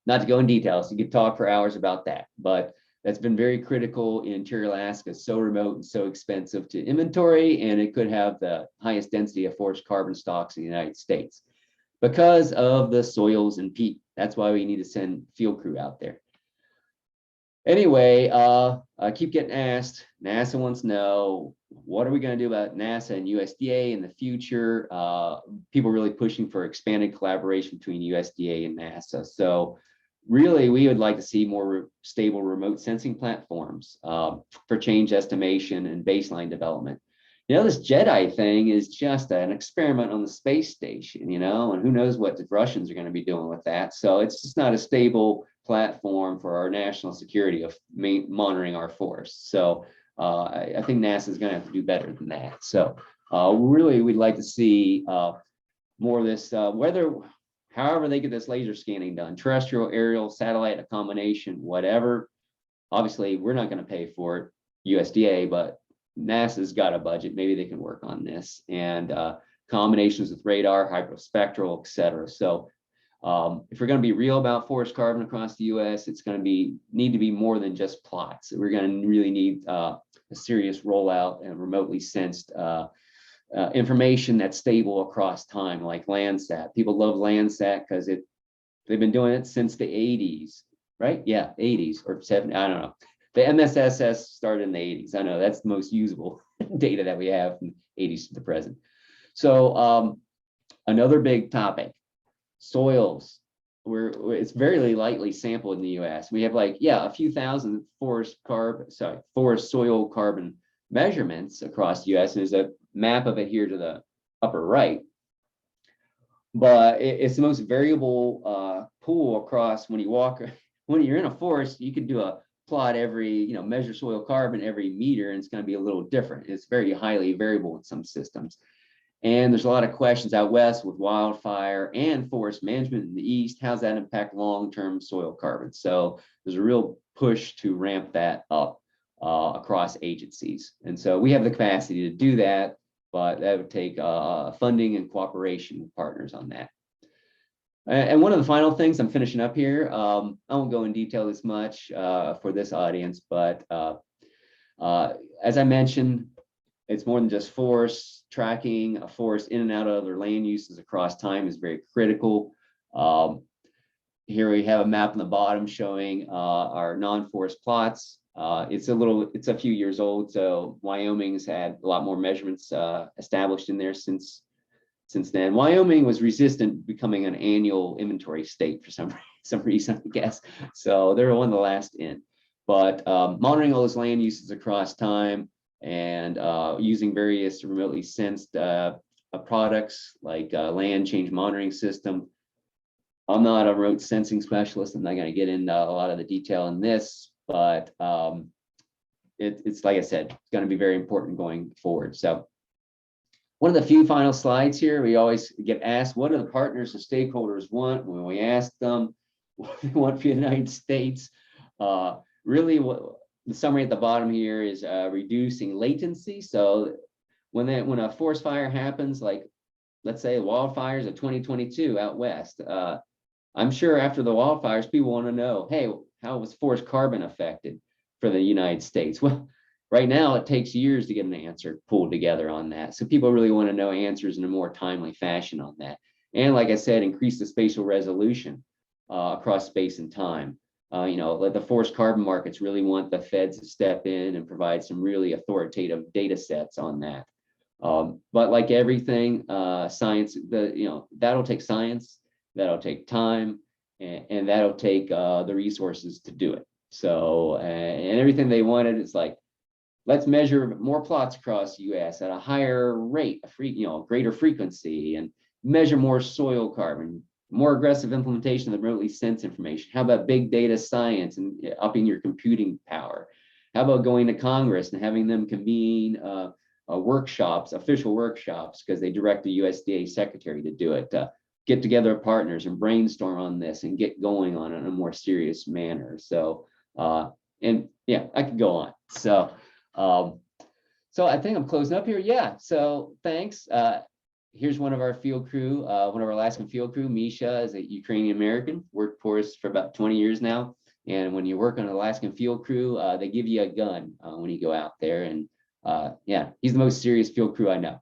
Not to go in details, you could talk for hours about that, but that's been very critical in Interior Alaska, so remote and so expensive to inventory, and it could have the highest density of forest carbon stocks in the United States because of the soils and peat. That's why we need to send field crew out there. Anyway, I keep getting asked, NASA wants to know, what are we going to do about NASA and USDA in the future? People really pushing for expanded collaboration between USDA and NASA. So really, we would like to see more stable remote sensing platforms for change estimation and baseline development. This JEDI thing is just an experiment on the space station, and who knows what the Russians are going to be doing with that. So it's just not a stable platform for our national security of monitoring our forests. So I think NASA is going to have to do better than that. So really, we'd like to see more of this, however they get this laser scanning done, terrestrial, aerial, satellite, a combination, whatever. Obviously, we're not going to pay for it, USDA, but NASA's got a budget. Maybe they can work on this, and combinations with radar, hyperspectral, et cetera. So if we're going to be real about forest carbon across the U.S., it's going to need to be more than just plots. We're going to really need a serious rollout and remotely sensed information that's stable across time, like Landsat. People love Landsat because they've been doing it since the 80s, right? Yeah, 80s or 70s, I don't know. The MSSS started in the 80s. I know that's the most usable data that we have from the 80s to the present. So another big topic, soils. It's very lightly sampled in the US. We have like, yeah, a few thousand forest soil carbon measurements across the US. And there's a map of it here to the upper right. But it's the most variable pool across when you're in a forest, you could do a plot every, measure soil carbon every meter, and it's going to be a little different. It's very highly variable in some systems. And there's a lot of questions out west with wildfire and forest management in the east. How's that impact long-term soil carbon? So there's a real push to ramp that up across agencies. And so we have the capacity to do that, but that would take funding and cooperation with partners on that. And one of the final things, I'm finishing up here, I won't go in detail as much for this audience, but as I mentioned, it's more than just forest tracking. A forest in and out of other land uses across time is very critical. Here we have a map on the bottom showing our non-forest plots. It's a few years old, so Wyoming's had a lot more measurements established in there since then. Wyoming was resistant to becoming an annual inventory state for some reason, I guess. So they were one of the last in. But monitoring all those land uses across time and using various remotely sensed products like land change monitoring system. I'm not a remote sensing specialist. I'm not going to get into a lot of the detail in this, but it's like I said, it's going to be very important going forward. So one of the few final slides here, we always get asked, what do the partners and stakeholders want? When we ask them what they want for the United States, really what the summary at the bottom here is reducing latency. So when a forest fire happens, like let's say wildfires of 2022 out west, I'm sure after the wildfires, people want to know, hey, how was forest carbon affected for the United States? Well, right now it takes years to get an answer pulled together on that. So people really want to know answers in a more timely fashion on that. And like I said, increase the spatial resolution across space and time. Let the forest carbon markets really want the feds to step in and provide some really authoritative data sets on that. But like everything, science, that'll take science, that'll take time, and that'll take the resources to do it. So, and everything they wanted is like, let's measure more plots across the US at a higher rate, greater frequency, and measure more soil carbon, more aggressive implementation of the remotely sensed information. How about big data science and upping your computing power? How about going to Congress and having them convene workshops, official workshops, because they direct the USDA secretary to do it, get together partners and brainstorm on this and get going on it in a more serious manner. So, and yeah, I could go on. So I think I'm closing up here. Yeah, so thanks. Here's one of our field crew, one of our Alaskan field crew. Misha is a Ukrainian American, worked for us for about 20 years now. And when you work on an Alaskan field crew, they give you a gun when you go out there. And yeah, he's the most serious field crew I know.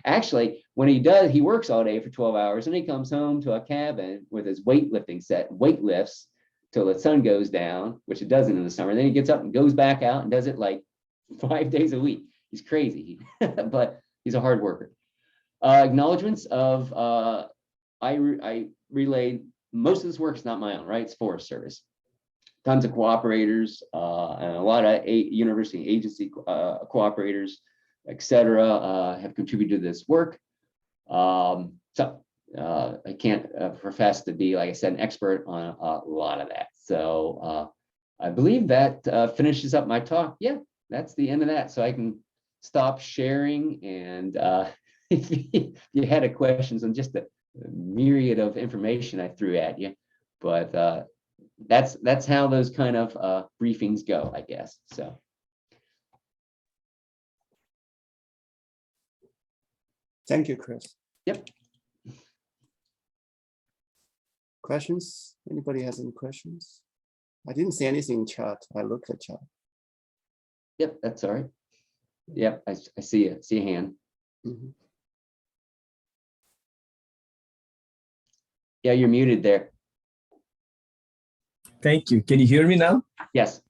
Actually, when he works all day for 12 hours and he comes home to a cabin with his weightlifting set, weightlifts till the sun goes down, which it doesn't in the summer. Then he gets up and goes back out and does it like 5 days a week. He's crazy, but he's a hard worker. Acknowledgements of I relayed most of this work is not my own, right? It's Forest Service. Tons of cooperators and a lot of university agency cooperators, etc., have contributed to this work. So I can't profess to be, like I said, an expert on a lot of that. So I believe that finishes up my talk. Yeah, that's the end of that. So I can stop sharing, and if you had a questions on just the myriad of information I threw at you, but that's how those kind of briefings go, I guess. So. Thank you, Chris. Yep. Questions? Anybody has any questions? I didn't see anything in chat. I looked at chat. Yep, that's all right. Yep, I see it. See a hand. Mhm. Yeah, you're muted there. Thank you. Can you hear me now? Yes.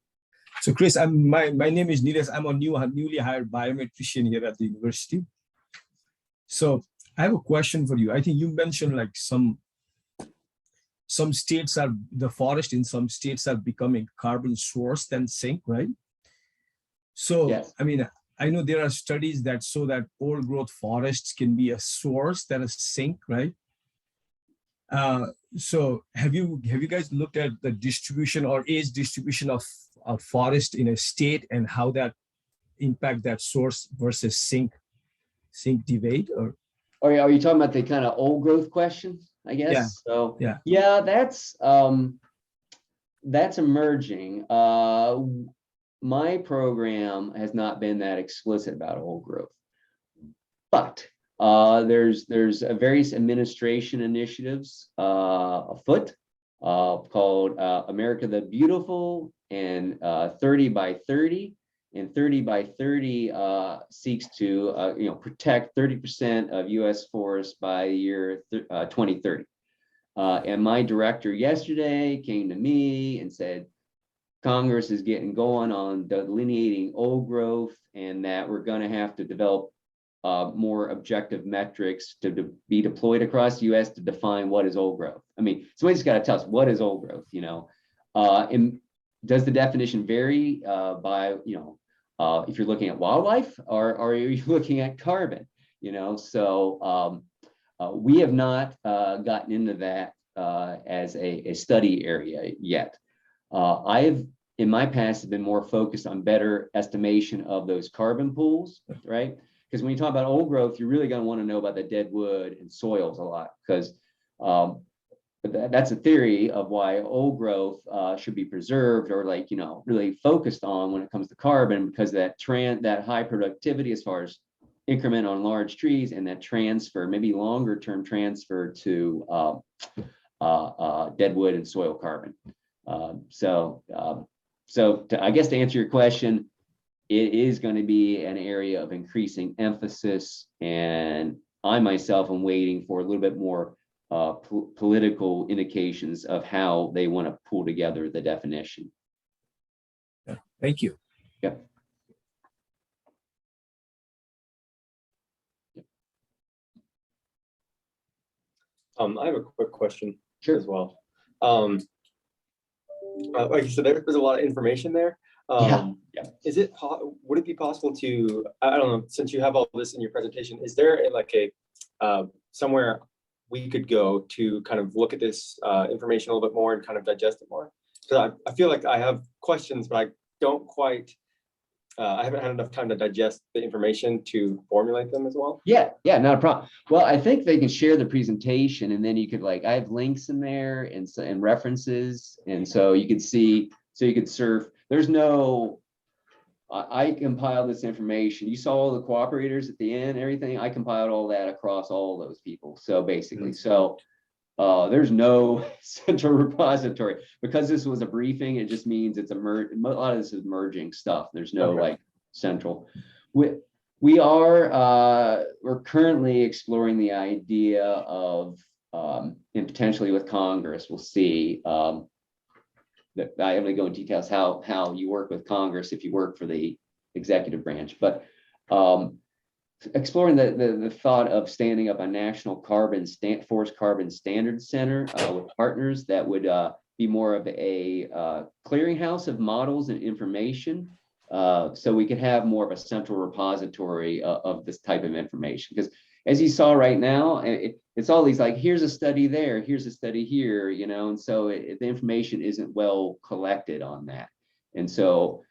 So Chris, my name is Nilesh. I'm a newly hired biometrician here at the university. So I have a question for you. I think you mentioned like some states are, the forest in some states are becoming carbon source than sink, right? So, Yes. I mean, I know there are studies that show that old growth forests can be a source than a sink, right? So have you guys looked at the distribution or age distribution of forest in a state and how that impact that source versus sink debate? Or Are you talking about the kind of old growth question, I guess? Yeah. So Yeah. that's emerging. My program has not been that explicit about old growth, but there's various administration initiatives afoot called America the Beautiful and 30 by 30. And 30 by 30 seeks to protect 30% of U.S. forests by the year 2030. And my director yesterday came to me and said, Congress is getting going on delineating old growth, and that we're going to have to develop more objective metrics to be deployed across the U.S. to define what is old growth. I mean, somebody's got to tell us what is old growth, and does the definition vary by, if you're looking at wildlife, or are you looking at carbon? So we have not gotten into that as a study area yet. I've, in my past, have been more focused on better estimation of those carbon pools, right? Because when you talk about old growth, you're really going to want to know about the dead wood and soils a lot, because that's a theory of why old growth should be preserved, or really focused on when it comes to carbon, because that high productivity as far as increment on large trees, and that transfer, maybe longer term transfer to dead wood and soil carbon. I guess to answer your question, it is going to be an area of increasing emphasis, and I myself am waiting for a little bit more political indications of how they want to pull together the definition. Yeah. Thank you. Yep. I have a quick question Sure. as well. Like you said, there's a lot of information there. Yeah. Is it would it be possible to, I don't know, since you have all this in your presentation, is there like a somewhere we could go to kind of look at this information a little bit more and kind of digest it more? Because I feel like I have questions, but I don't quite, I haven't had enough time to digest the information to formulate them as well. Yeah, not a problem. Well, I think they can share the presentation, and then you could I have links in there and references, and so you could see, so you could surf. There's no, I compiled this information. You saw all the cooperators at the end, everything. I compiled all that across all those people. So basically, there's no central repository. Because this was a briefing, it just means it's a lot of this is merging stuff. There's no central. We're currently exploring the idea of, and potentially with Congress, we'll see. That I am going to go into details how you work with Congress if you work for the executive branch, but exploring the thought of standing up a national forest carbon standards center with partners that would be more of a clearinghouse of models and information, so we could have more of a central repository of this type of information. Because as you saw right now, it's all these here's a study there, here's a study here, and so the information isn't well collected on that. And so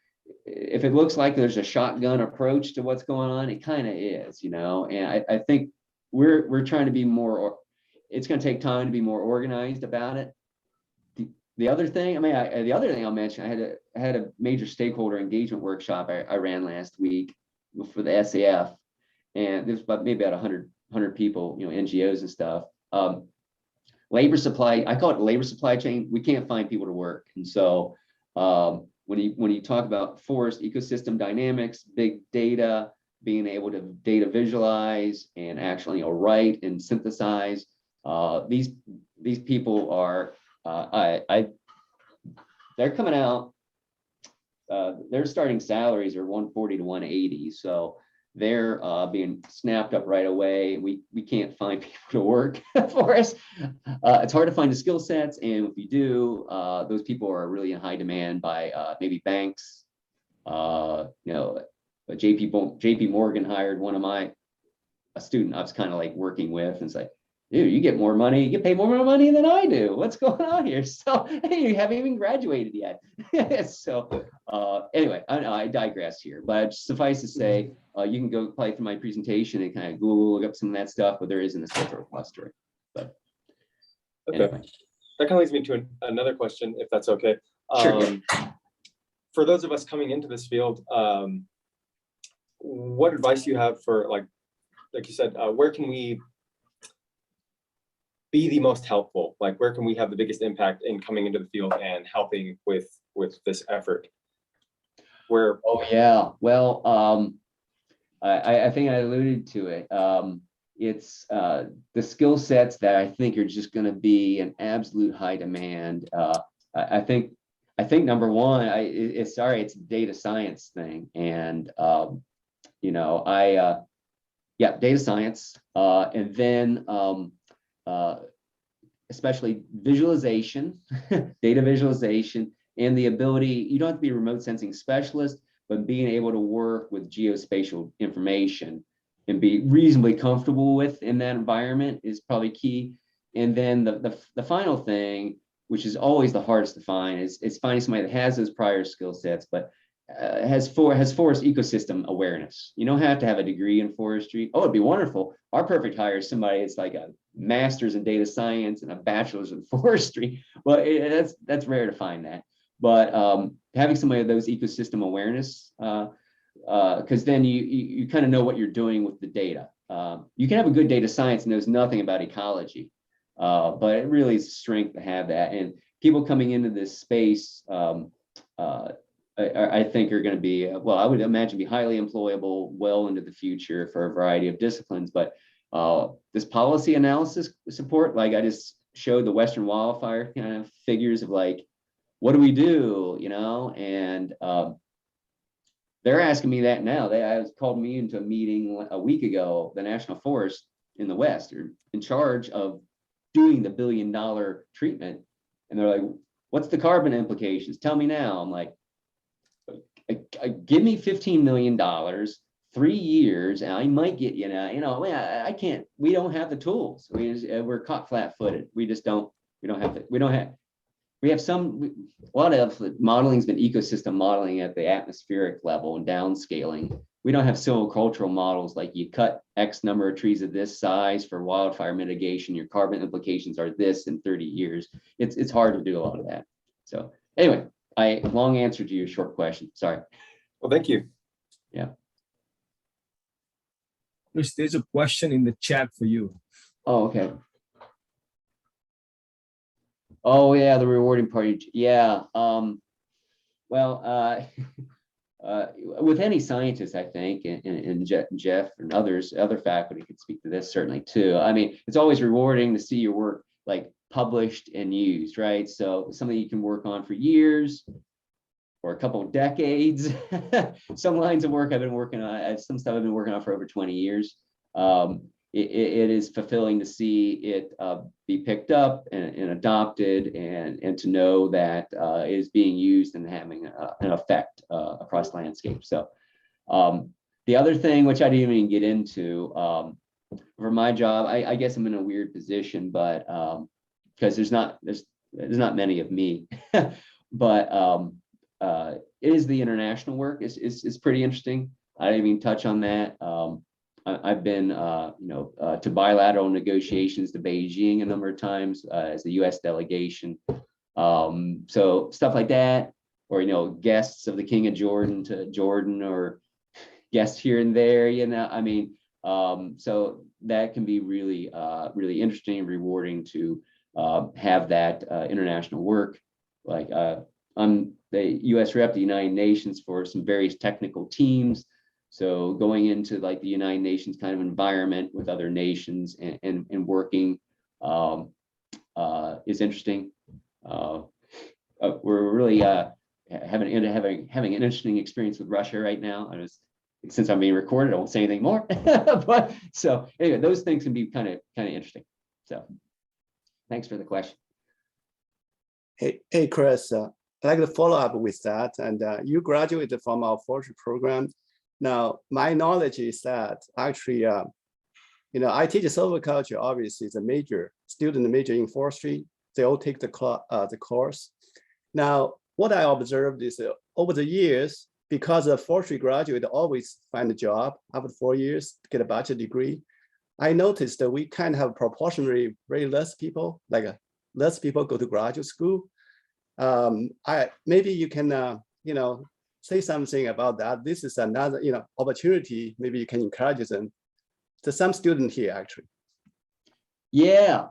if it looks like there's a shotgun approach to what's going on, it kind of is, and I think we're trying to be more, it's going to take time to be more organized about it. The other thing, the other thing I'll mention, I had a major stakeholder engagement workshop I ran last week for the SAF, and there's maybe about 100 people, NGOs and stuff. Labor supply, I call it labor supply chain. We can't find people to work, and so when you talk about forest ecosystem dynamics, big data, being able to data visualize and actually write and synthesize. These people are they're coming out. Their starting salaries are 140 to 180, so they're being snapped up right away. We can't find people to work for us. It's hard to find the skill sets, and if you do, those people are really in high demand by maybe banks. JP Morgan hired a student I was kind of like working with, and it's like, dude, you get more money, you get paid more money than I do. What's going on here? So hey, you haven't even graduated yet. So anyway, I digress here, but suffice to say, you can go play through my presentation and kind of Google, look up some of that stuff, but there isn't a central clustering. But okay, anyway. That kind of leads me to another question, if that's okay. Sure. For those of us coming into this field, what advice do you have for, like you said, where can we be the most helpful? Like, where can we have the biggest impact in coming into the field and helping with this effort? Where? Oh yeah, well, I think I alluded to it. It's the skill sets that I think are just going to be an absolute high demand. I think number one, it's a data science thing, and data science, and then especially visualization, data visualization, and the ability, you don't have to be a remote sensing specialist, but being able to work with geospatial information and be reasonably comfortable with in that environment is probably key. And then the final thing, which is always the hardest to find, is finding somebody that has those prior skill sets, but has forest ecosystem awareness. You don't have to have a degree in forestry. Oh, it'd be wonderful. Our perfect hire is somebody that's like a master's in data science and a bachelor's in forestry. Well, that's rare to find that. But having somebody with those ecosystem awareness, because then you kind of know what you're doing with the data. You can have a good data science and knows nothing about ecology, but it really is a strength to have that. And people coming into this space, I think are going to be, well, I would imagine be highly employable well into the future for a variety of disciplines. But this policy analysis support, like I just showed the Western wildfire kind of figures of like, what do we do, and they're asking me that now. They called me into a meeting a week ago. The National Forest in the West are in charge of doing the $1 billion treatment. And they're like, what's the carbon implications? Tell me now. I'm like, give me $15 million, 3 years, and I might get, I can't, we don't have the tools. We're caught flat-footed. We have a lot of modeling has been ecosystem modeling at the atmospheric level and downscaling. We don't have silvicultural models like you cut X number of trees of this size for wildfire mitigation. Your carbon implications are this in 30 years. It's hard to do a lot of that. So anyway, long answer to your short question. Sorry. Well, thank you. Yeah. There's a question in the chat for you. Oh, okay. Oh yeah, the rewarding party. Yeah. Well, with any scientist, I think, and Jeff and other faculty could speak to this certainly too. I mean, it's always rewarding to see your work like published and used, right? So something you can work on for years or a couple of decades. Some lines of work I've been working on, some stuff I've been working on for over 20 years. It is fulfilling to see it be picked up and adopted, and to know that it is being used and having an effect across landscape. So the other thing, which I didn't even get into, for my job, I guess I'm in a weird position, but because there's not many of me, but it is the international work. It's pretty interesting. I didn't even touch on that. I've been, to bilateral negotiations to Beijing a number of times as the U.S. delegation. So stuff like that, or guests of the King of Jordan to Jordan, or guests here and there. I mean, so that can be really, really interesting and rewarding to have that international work. Like I'm the U.S. rep, the United Nations, for some various technical teams. So going into like the United Nations kind of environment with other nations and working is interesting. We're really having an interesting experience with Russia right now. Since I'm being recorded, I won't say anything more. But so anyway, those things can be kind of interesting. So thanks for the question. Hey, Chris, I'd like to follow up with that. And you graduated from our forestry program. Now, my knowledge is that actually, I teach silviculture. Obviously, it's a major in forestry. They all take the course. Now, what I observed is over the years, because a forestry graduate always find a job after 4 years to get a bachelor degree, I noticed that we kind of have proportionally very less people, less people go to graduate school. Maybe you can, say something about that. This is another, opportunity. Maybe you can encourage them. To some student here, actually. Yeah.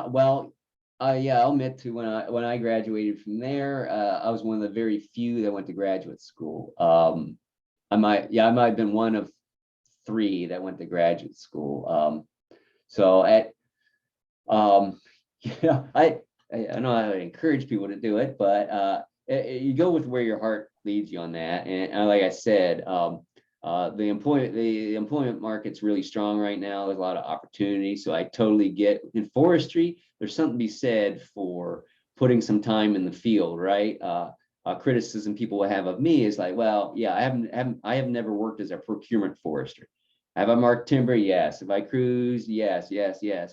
Well, I'll admit to when I graduated from there, I was one of the very few that went to graduate school. I might have been one of 3 that went to graduate school. I know I encourage people to do it, but you go with where your heart leads you on that. And like I said, the employment market's really strong right now. There's a lot of opportunity. So I totally get in forestry. There's something to be said for putting some time in the field, right? Criticism people will have of me is like, well, yeah, I have never worked as a procurement forester. Have I marked timber? Yes. Have I cruised? Yes.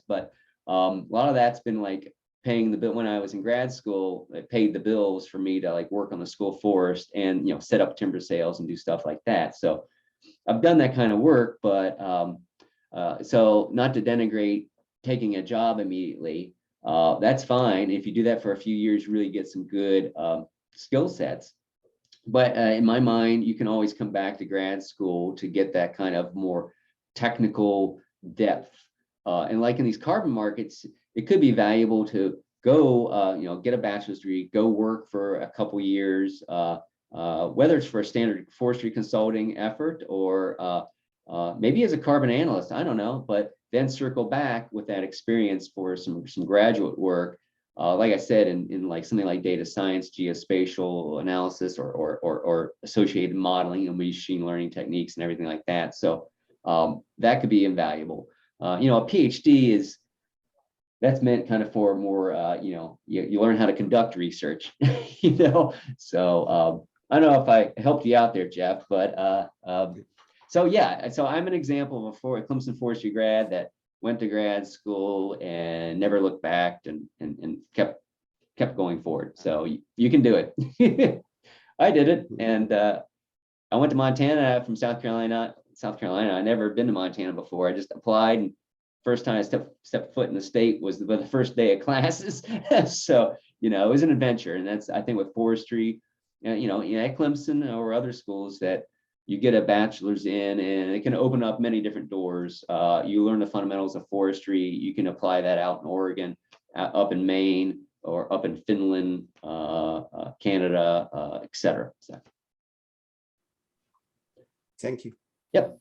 But a lot of that's been like paying the bill. When I was in grad school, it paid the bills for me to like work on the school forest and set up timber sales and do stuff like that. So I've done that kind of work, but so not to denigrate taking a job immediately, that's fine. If you do that for a few years, really get some good skill sets. But in my mind, you can always come back to grad school to get that kind of more technical depth. And like in these carbon markets, it could be valuable to go, get a bachelor's degree, go work for a couple years, whether it's for a standard forestry consulting effort or maybe as a carbon analyst, I don't know, but then circle back with that experience for some graduate work. Like I said, in like something like data science, geospatial analysis, or associated modeling and machine learning techniques and everything like that. So that could be invaluable. A PhD that's meant kind of for more, you learn how to conduct research, So I don't know if I helped you out there, Jeff, but so I'm an example of a Clemson forestry grad that went to grad school and never looked back and kept going forward. So you can do it. I did it, and I went to Montana from South Carolina. I'd never been to Montana before. I just applied, and first time I stepped foot in the state was the first day of classes. So it was an adventure, and that's, I think, with forestry, at Clemson or other schools, that you get a bachelor's in, and it can open up many different doors. You learn the fundamentals of forestry. You can apply that out in Oregon, up in Maine, or up in Finland, Canada, etc. So. Thank you. Yep.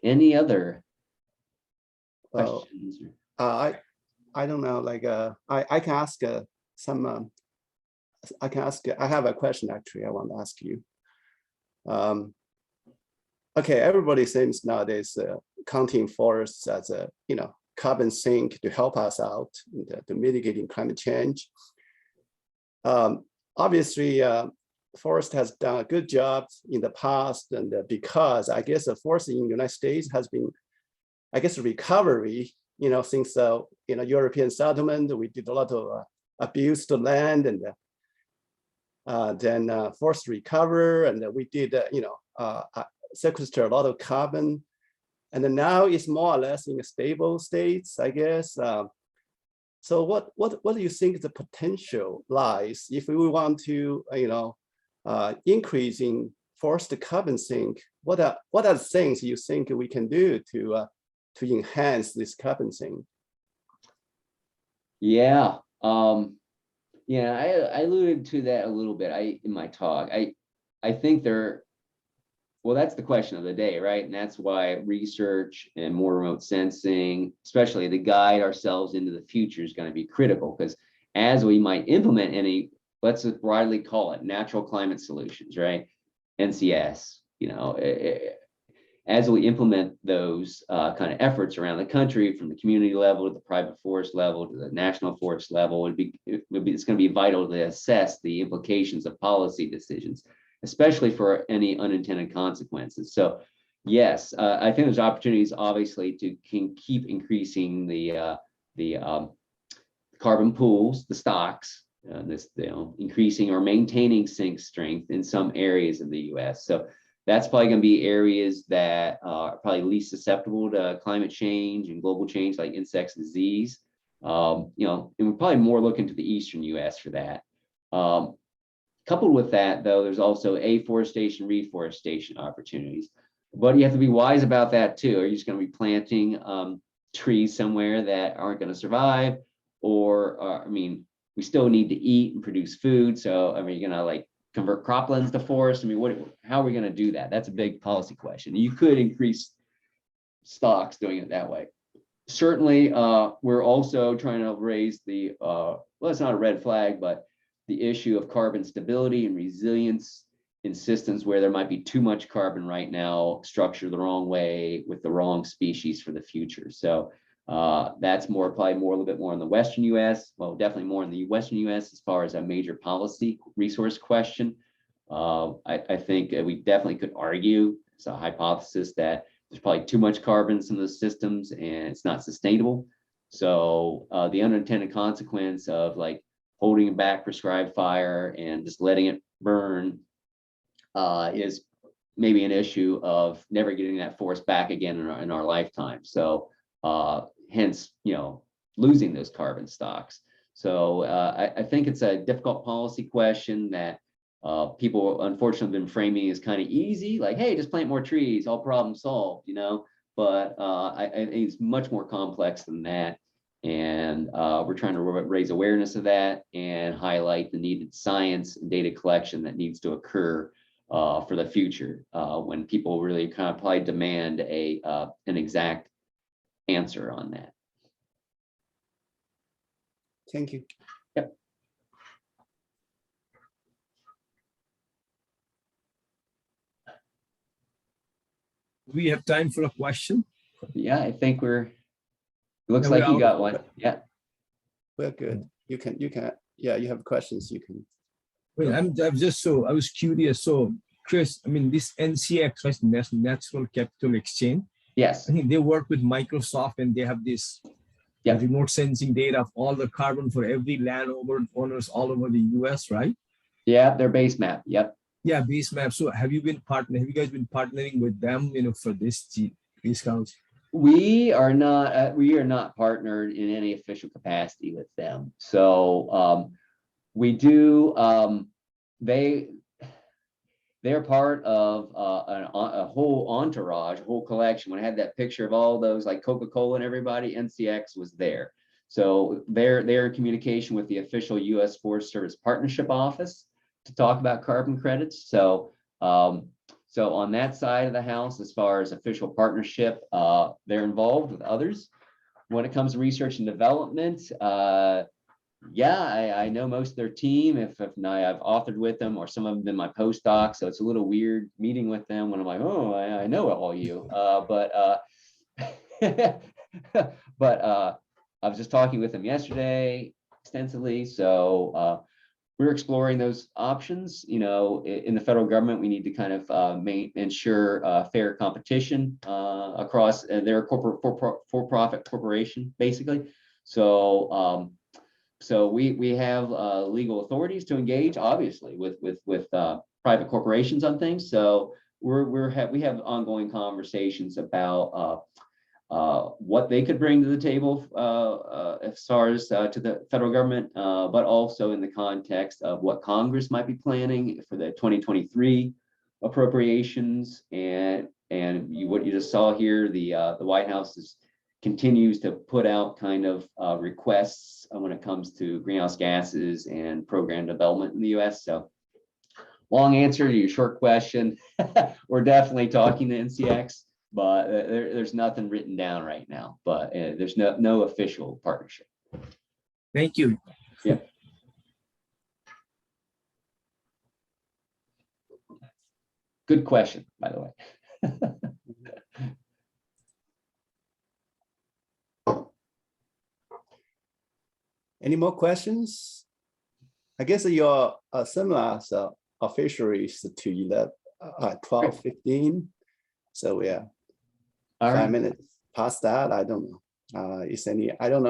Any other questions? I don't know. I can ask some. I have a question actually. I want to ask you. Okay, everybody seems nowadays counting forests as a carbon sink to help us out to mitigating climate change. Obviously, forest has done a good job in the past, and because I guess the forest in the United States has been, I guess, recovery. Since European settlement, we did a lot of abuse to land, and then forest recover, and we did sequester a lot of carbon, and then now it's more or less in a stable states, I guess. So what do you think the potential lies if we want to increase in forest carbon sink? What are the things you think we can do to enhance this carbon sink? Yeah. Yeah, I alluded to that a little bit in my talk. I think well, that's the question of the day, right? And that's why research and more remote sensing, especially to guide ourselves into the future, is going to be critical, because as we might implement any, let's just broadly call it natural climate solutions, right? NCS, as we implement those kind of efforts around the country, from the community level to the private forest level to the national forest level, it's going to be vital to assess the implications of policy decisions, especially for any unintended consequences. So yes, I think there's opportunities, obviously, to keep increasing the carbon pools, the stocks, increasing or maintaining sink strength in some areas of the U.S. So that's probably going to be areas that are probably least susceptible to climate change and global change, like insects and disease. And we're probably more looking to the eastern U.S. for that. Coupled with that, though, there's also afforestation, reforestation opportunities. But you have to be wise about that too. Are you just going to be planting trees somewhere that aren't going to survive? Or, we still need to eat and produce food. So, you're going to like convert croplands to forests. How are we going to do that? That's a big policy question. You could increase stocks doing it that way. Certainly, we're also trying to raise well, it's not a red flag, but the issue of carbon stability and resilience in systems where there might be too much carbon right now, structured the wrong way with the wrong species for the future. So that's probably a little bit more in the Western U.S. Well, definitely more in the Western U.S. as far as a major policy resource question. I think we definitely could argue, it's a hypothesis, that there's probably too much carbon in some of the systems and it's not sustainable. So the unintended consequence of like holding back prescribed fire and just letting it burn is maybe an issue of never getting that forest back again in our lifetime. So hence, losing those carbon stocks. So I think it's a difficult policy question that people unfortunately have been framing as kind of easy, like, hey, just plant more trees, all problem solved, but I think it's much more complex than that. And we're trying to raise awareness of that and highlight the needed science and data collection that needs to occur for the future when people really kind of probably demand an exact answer on that. Thank you. Yep. We have time for a question. Yeah, I think looks like you got one. Yeah. We're good. You can, yeah, you have questions, you can. Well, I was curious. So Chris, this NCX, right, Natural Capital Exchange. Yes. I think they work with Microsoft and they have this remote sensing data of all the carbon for every landowners all over the US, right? Yeah, their base map. Yep. Yeah, base map. So have you guys been partnering with them, for these counts? We are not partnered in any official capacity with them. So we do, they're part of a whole entourage, a whole collection. When I had that picture of all those, like Coca-Cola and everybody, NCX was there. So they're in communication with the official U.S. Forest Service Partnership Office to talk about carbon credits. So on that side of the house, as far as official partnership, they're involved with others. When it comes to research and development, I know most of their team. If not, I've authored with them, or some of them have been my postdocs. So it's a little weird meeting with them when I'm like, oh, I know all you. But I was just talking with them yesterday extensively. So we're exploring those options. In the federal government, we need to kind of ensure fair competition across their for-profit corporation, basically. So we have legal authorities to engage, obviously, with private corporations on things. So we have ongoing conversations about what they could bring to the table as far as to the federal government, but also in the context of what Congress might be planning for the 2023 appropriations. And what you just saw here, the White House is continues to put out kind of requests when it comes to greenhouse gases and program development in the US. So long answer to your short question. We're definitely talking to NCX, but there's nothing written down right now, but there's no official partnership. Thank you. Yeah. Good question, by the way. Any more questions? I guess your similar fisheries to 12:15. So yeah, All right. 5 minutes past that. I don't know. Is any? I don't know.